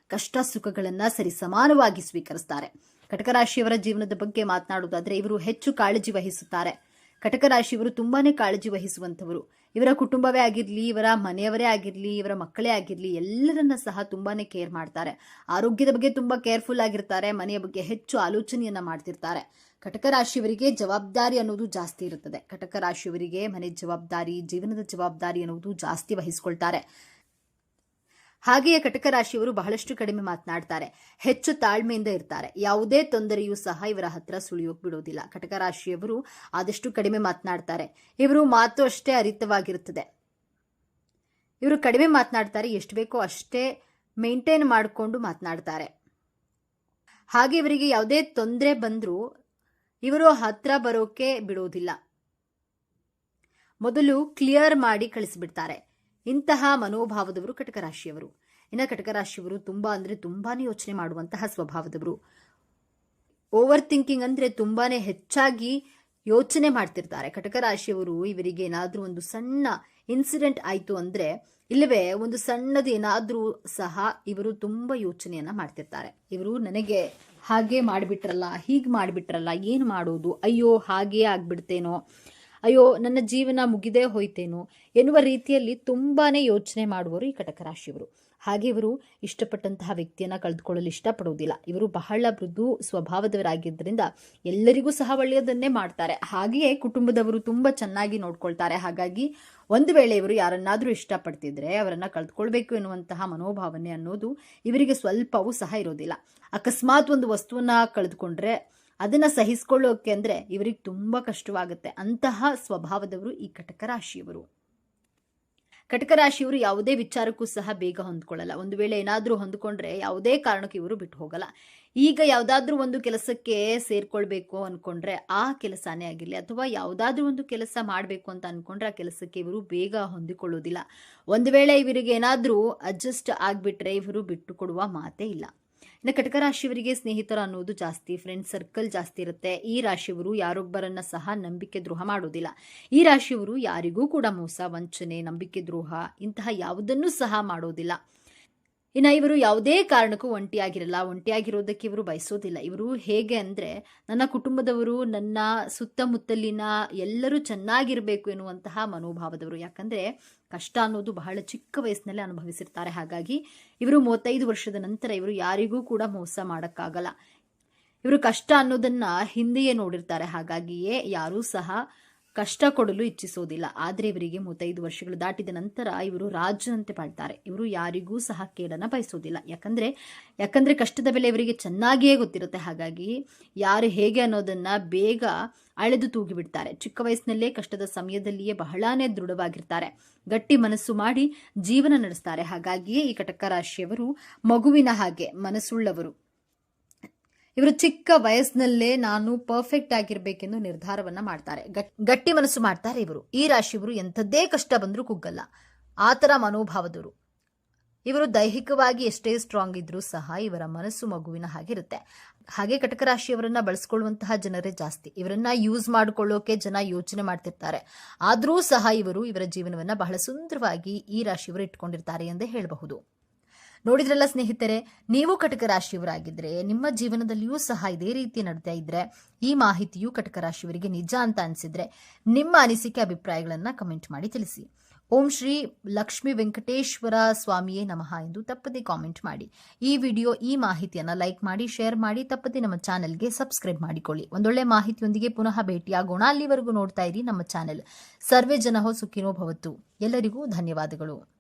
ಕಷ್ಟ ಸುಖಗಳನ್ನ ಸರಿಸಮಾನವಾಗಿ ಸ್ವೀಕರಿಸ್ತಾರೆ. ಕಟಕ ರಾಶಿಯವರ ಜೀವನದ ಬಗ್ಗೆ ಮಾತನಾಡುವುದಾದ್ರೆ ಇವರು ಹೆಚ್ಚು ಕಾಳಜಿ ವಹಿಸುತ್ತಾರೆ. ಕಟಕ ರಾಶಿಯವರು ತುಂಬಾನೇ ಕಾಳಜಿ ವಹಿಸುವಂತವರು. ಇವರ ಕುಟುಂಬವೇ ಆಗಿರ್ಲಿ, ಇವರ ಮನೆಯವರೇ ಆಗಿರ್ಲಿ, ಇವರ ಮಕ್ಕಳೇ ಆಗಿರ್ಲಿ, ಎಲ್ಲರನ್ನ ಸಹ ತುಂಬಾನೇ ಕೇರ್ ಮಾಡ್ತಾರೆ. ಆರೋಗ್ಯದ ಬಗ್ಗೆ ತುಂಬಾ ಕೇರ್ಫುಲ್ ಆಗಿರ್ತಾರೆ. ಮನೆಯ ಬಗ್ಗೆ ಹೆಚ್ಚು ಆಲೋಚನೆಯನ್ನ ಮಾಡ್ತಿರ್ತಾರೆ. ಕಟಕ ರಾಶಿಯವರಿಗೆ ಜವಾಬ್ದಾರಿ ಅನ್ನೋದು ಜಾಸ್ತಿ ಇರುತ್ತದೆ. ಕಟಕ ರಾಶಿಯವರಿಗೆ ಮನೆ ಜವಾಬ್ದಾರಿ, ಜೀವನದ ಜವಾಬ್ದಾರಿ ಅನ್ನೋದು ಜಾಸ್ತಿ ವಹಿಸಿಕೊಳ್ತಾರೆ. ಹಾಗೆಯೇ ಕಟಕ ರಾಶಿಯವರು ಬಹಳಷ್ಟು ಕಡಿಮೆ ಮಾತನಾಡ್ತಾರೆ. ಹೆಚ್ಚು ತಾಳ್ಮೆಯಿಂದ ಇರ್ತಾರೆ. ಯಾವುದೇ ತೊಂದರೆಯೂ ಸಹ ಇವರ ಹತ್ರ ಸುಳಿಯೋಕ್ ಬಿಡೋದಿಲ್ಲ. ಕಟಕ ರಾಶಿಯವರು ಆದಷ್ಟು ಕಡಿಮೆ ಮಾತನಾಡ್ತಾರೆ. ಇವರು ಮಾತು ಅಷ್ಟೇ ಅರಿತವಾಗಿರುತ್ತದೆ. ಇವರು ಕಡಿಮೆ ಮಾತನಾಡ್ತಾರೆ. ಎಷ್ಟು ಬೇಕೋ ಅಷ್ಟೇ ಮೇಂಟೈನ್ ಮಾಡಿಕೊಂಡು ಮಾತನಾಡ್ತಾರೆ. ಹಾಗೆ ಇವರಿಗೆ ಯಾವುದೇ ತೊಂದರೆ ಬಂದರೂ ಇವರು ಹತ್ರ ಬರೋಕೆ ಬಿಡೋದಿಲ್ಲ. ಮೊದಲು ಕ್ಲಿಯರ್ ಮಾಡಿ ಕಳಿಸಿಬಿಡ್ತಾರೆ. ಇಂತಹ ಮನೋಭಾವದವರು ಕಟಕ ರಾಶಿಯವರು. ಇನ್ನು ಕಟಕ ರಾಶಿಯವರು ತುಂಬಾನೇ ಯೋಚನೆ ಮಾಡುವಂತಹ ಸ್ವಭಾವದವರು. ಓವರ್ ಥಿಂಕಿಂಗ್ ಅಂದ್ರೆ ತುಂಬಾನೇ ಹೆಚ್ಚಾಗಿ ಯೋಚನೆ ಮಾಡ್ತಿರ್ತಾರೆ. ಕಟಕ ರಾಶಿಯವರು ಇವರಿಗೆ ಏನಾದ್ರೂ ಒಂದು ಸಣ್ಣ ಇನ್ಸಿಡೆಂಟ್ ಆಯ್ತು ಅಂದ್ರೆ, ಇಲ್ಲವೇ ಒಂದು ಸಣ್ಣದು ಏನಾದ್ರೂ ಸಹ ಇವರು ತುಂಬಾ ಯೋಚನೆಯನ್ನ ಮಾಡ್ತಿರ್ತಾರೆ. ಇವರು ನನಗೆ ಹಾಗೆ ಮಾಡಿಬಿಟ್ರಲ್ಲ, ಹೀಗೆ ಮಾಡಿಬಿಟ್ರಲ್ಲ, ಏನು ಮಾಡೋದು, ಅಯ್ಯೋ ಹಾಗೇ ಆಗ್ಬಿಡ್ತೇನೋ, ಅಯ್ಯೋ ನನ್ನ ಜೀವನ ಮುಗಿದೇ ಹೋಯ್ತೇನೋ ಎನ್ನುವ ರೀತಿಯಲ್ಲಿ ತುಂಬಾನೇ ಯೋಚನೆ ಮಾಡುವರು ಈ ಕಟಕ ರಾಶಿಯವರು. ಹಾಗೆ ಇವರು ಇಷ್ಟಪಟ್ಟಂತಹ ವ್ಯಕ್ತಿಯನ್ನ ಕಳೆದುಕೊಳ್ಳಲು ಇಷ್ಟಪಡುವುದಿಲ್ಲ. ಇವರು ಬಹಳ ಮೃದು ಸ್ವಭಾವದವರಾಗಿದ್ದರಿಂದ ಎಲ್ಲರಿಗೂ ಸಹ ಒಳ್ಳೆಯದನ್ನೇ ಮಾಡ್ತಾರೆ. ಹಾಗೆಯೇ ಕುಟುಂಬದವರು ತುಂಬಾ ಚೆನ್ನಾಗಿ ನೋಡ್ಕೊಳ್ತಾರೆ. ಹಾಗಾಗಿ ಒಂದು ವೇಳೆ ಇವರು ಯಾರನ್ನಾದ್ರೂ ಇಷ್ಟಪಡ್ತಿದ್ರೆ ಅವರನ್ನ ಕಳೆದುಕೊಳ್ಬೇಕು ಎನ್ನುವಂತಹ ಮನೋಭಾವನೆ ಅನ್ನೋದು ಇವರಿಗೆ ಸ್ವಲ್ಪವೂ ಸಹ ಇರೋದಿಲ್ಲ. ಅಕಸ್ಮಾತ್ ಒಂದು ವಸ್ತುವನ್ನ ಕಳೆದುಕೊಂಡ್ರೆ ಅದನ್ನ ಸಹಿಸಿಕೊಳ್ಳೋಕೆ ಅಂದ್ರೆ ಇವರಿಗೆ ತುಂಬಾ ಕಷ್ಟವಾಗುತ್ತೆ. ಅಂತಹ ಸ್ವಭಾವದವರು ಈ ಕಟಕ ರಾಶಿಯವರು. ಕಟಕ ರಾಶಿಯವರು ಯಾವುದೇ ವಿಚಾರಕ್ಕೂ ಸಹ ಬೇಗ ಹೊಂದ್ಕೊಳ್ಳಲ್ಲ. ಒಂದು ವೇಳೆ ಏನಾದ್ರೂ ಹೊಂದ್ಕೊಂಡ್ರೆ ಯಾವುದೇ ಕಾರಣಕ್ಕೂ ಇವರು ಬಿಟ್ಟು ಹೋಗಲ್ಲ. ಈಗ ಯಾವುದಾದ್ರೂ ಒಂದು ಕೆಲಸಕ್ಕೆ ಸೇರ್ಕೊಳ್ಬೇಕು ಅನ್ಕೊಂಡ್ರೆ ಆ ಕೆಲಸನೇ ಆಗಿರ್ಲಿ, ಅಥವಾ ಯಾವುದಾದ್ರೂ ಒಂದು ಕೆಲಸ ಮಾಡಬೇಕು ಅಂತ ಅನ್ಕೊಂಡ್ರೆ ಆ ಕೆಲಸಕ್ಕೆ ಇವರು ಬೇಗ ಹೊಂದಿಕೊಳ್ಳೋದಿಲ್ಲ. ಒಂದು ವೇಳೆ ಇವರಿಗೆ ಏನಾದ್ರೂ ಅಡ್ಜಸ್ಟ್ ಆಗ್ಬಿಟ್ರೆ ಇವರು ಬಿಟ್ಟು ಕೊಡುವ ಮಾತೇ ಇಲ್ಲ. ಇನ್ನು ಕಟಕ ರಾಶಿಯವರಿಗೆ ಸ್ನೇಹಿತರ ಅನ್ನೋದು ಜಾಸ್ತಿ, ಫ್ರೆಂಡ್ ಸರ್ಕಲ್ ಜಾಸ್ತಿ ಇರುತ್ತೆ. ಈ ರಾಶಿಯವರು ಯಾರೊಬ್ಬರನ್ನ ಸಹ ನಂಬಿಕೆ ದ್ರೋಹ ಮಾಡೋದಿಲ್ಲ. ಈ ರಾಶಿಯವರು ಯಾರಿಗೂ ಕೂಡ ಮೋಸ, ವಂಚನೆ, ನಂಬಿಕೆ ದ್ರೋಹ ಇಂತಹ ಯಾವುದನ್ನೂ ಸಹ ಮಾಡೋದಿಲ್ಲ. ಇನ್ನು ಇವರು ಯಾವುದೇ ಕಾರಣಕ್ಕೂ ಒಂಟಿಯಾಗಿರೋದಕ್ಕೆ ಇವರು ಬಯಸೋದಿಲ್ಲ. ಇವರು ಹೇಗೆ ಅಂದ್ರೆ, ನನ್ನ ಕುಟುಂಬದವರು, ನನ್ನ ಸುತ್ತಮುತ್ತಲಿನ ಎಲ್ಲರೂ ಚೆನ್ನಾಗಿರ್ಬೇಕು ಎನ್ನುವಂತಹ ಮನೋಭಾವದವರು. ಯಾಕಂದ್ರೆ ಕಷ್ಟ ಅನ್ನೋದು ಬಹಳ ಚಿಕ್ಕ ವಯಸ್ಸಿನಲ್ಲಿ ಅನುಭವಿಸಿರ್ತಾರೆ. ಹಾಗಾಗಿ ಇವರು 35 ವರ್ಷದ ನಂತರ ಇವರು ಯಾರಿಗೂ ಕೂಡ ಮೋಸ ಮಾಡಕ್ಕಾಗಲ್ಲ. ಇವರು ಕಷ್ಟ ಅನ್ನೋದನ್ನ ಹಿಂದೆಯೇ ನೋಡಿರ್ತಾರೆ. ಹಾಗಾಗಿಯೇ ಯಾರೂ ಸಹ ಕಷ್ಟ ಕೊಡಲು ಇಚ್ಛಿಸೋದಿಲ್ಲ. ಆದರೆ ಇವರಿಗೆ 35 ವರ್ಷಗಳು ದಾಟಿದ ನಂತರ ಇವರು ರಾಜನಂತೆ ಬಾಳ್ತಾರೆ. ಇವರು ಯಾರಿಗೂ ಸಹ ಕೇಳನ್ನ ಬಯಸೋದಿಲ್ಲ. ಯಾಕಂದ್ರೆ ಕಷ್ಟದ ಬೆಲೆ ಇವರಿಗೆ ಚೆನ್ನಾಗಿಯೇ ಗೊತ್ತಿರುತ್ತೆ. ಹಾಗಾಗಿ ಯಾರು ಹೇಗೆ ಅನ್ನೋದನ್ನ ಬೇಗ ಅಳೆದು ತೂಗಿ ಬಿಡ್ತಾರೆ. ಚಿಕ್ಕ ವಯಸ್ಸಿನಲ್ಲೇ ಕಷ್ಟದ ಸಮಯದಲ್ಲಿಯೇ ಬಹಳಾನೇ ದೃಢವಾಗಿರ್ತಾರೆ. ಗಟ್ಟಿ ಮನಸ್ಸು ಮಾಡಿ ಜೀವನ ನಡೆಸ್ತಾರೆ. ಹಾಗಾಗಿಯೇ ಈ ಕಟಕ ರಾಶಿಯವರು ಮಗುವಿನ ಹಾಗೆ ಮನಸ್ಸುಳ್ಳವರು. ಇವರು ಚಿಕ್ಕ ವಯಸ್ಸಿನಲ್ಲೇ ನಾನು ಪರ್ಫೆಕ್ಟ್ ಆಗಿರ್ಬೇಕೆಂದು ನಿರ್ಧಾರವನ್ನ ಮಾಡ್ತಾರೆ. ಗಟ್ಟಿ ಮನಸ್ಸು ಮಾಡ್ತಾರೆ ಇವರು. ಈ ರಾಶಿಯವರು ಎಂಥದ್ದೇ ಕಷ್ಟ ಬಂದರೂ ಕುಗ್ಗಲ್ಲ. ಆ ತರ ಮನೋಭಾವದವರು. ಇವರು ದೈಹಿಕವಾಗಿ ಎಷ್ಟೇ ಸ್ಟ್ರಾಂಗ್ ಇದ್ರೂ ಸಹ ಇವರ ಮನಸ್ಸು ಮಗುವಿನ ಹಾಗಿರುತ್ತೆ. ಹಾಗೆ ಕಟಕ ರಾಶಿಯವರನ್ನ ಬಳಸ್ಕೊಳ್ಳುವಂತಹ ಜನರೇ ಜಾಸ್ತಿ. ಇವರನ್ನ ಯೂಸ್ ಮಾಡಿಕೊಳ್ಳೋಕೆ ಜನ ಯೋಚನೆ ಮಾಡ್ತಿರ್ತಾರೆ. ಆದ್ರೂ ಸಹ ಇವರು ಇವರ ಜೀವನವನ್ನ ಬಹಳ ಸುಂದರವಾಗಿ ಈ ರಾಶಿಯವರು ಇಟ್ಕೊಂಡಿರ್ತಾರೆ ಎಂದೇ ಹೇಳಬಹುದು. ನೋಡಿದ್ರಲ್ಲ ಸ್ನೇಹಿತರೆ, ನೀವು ಕಟಕ ರಾಶಿಯವರಾಗಿದ್ರೆ ನಿಮ್ಮ ಜೀವನದಲ್ಲಿಯೂ ಸಹ ಇದೇ ರೀತಿ ನಡ್ತಾ ಇದ್ರೆ, ಈ ಮಾಹಿತಿಯು ಕಟಕ ರಾಶಿಯವರಿಗೆ ನಿಜ ಅಂತ ಅನಿಸಿದ್ರೆ ನಿಮ್ಮ ಅನಿಸಿಕೆ ಅಭಿಪ್ರಾಯಗಳನ್ನ ಕಮೆಂಟ್ ಮಾಡಿ ತಿಳಿಸಿ. ಓಂ ಶ್ರೀ ಲಕ್ಷ್ಮೀ ವೆಂಕಟೇಶ್ವರ ಸ್ವಾಮಿಯೇ ನಮಃ ಎಂದು ತಪ್ಪದೆ ಕಾಮೆಂಟ್ ಮಾಡಿ. ಈ ವಿಡಿಯೋ, ಈ ಮಾಹಿತಿಯನ್ನ ಲೈಕ್ ಮಾಡಿ, ಶೇರ್ ಮಾಡಿ, ತಪ್ಪದೆ ನಮ್ಮ ಚಾನೆಲ್ಗೆ ಸಬ್ಸ್ಕ್ರೈಬ್ ಮಾಡಿಕೊಳ್ಳಿ. ಒಂದೊಳ್ಳೆ ಮಾಹಿತಿಯೊಂದಿಗೆ ಪುನಃ ಭೇಟಿಯಾಗೋಣ. ಅಲ್ಲಿವರೆಗೂ ನೋಡ್ತಾ ಇರಿ ನಮ್ಮ ಚಾನೆಲ್. ಸರ್ವೇ ಜನಃ ಸುಖಿನೋ ಭವತು. ಎಲ್ಲರಿಗೂ ಧನ್ಯವಾದಗಳು.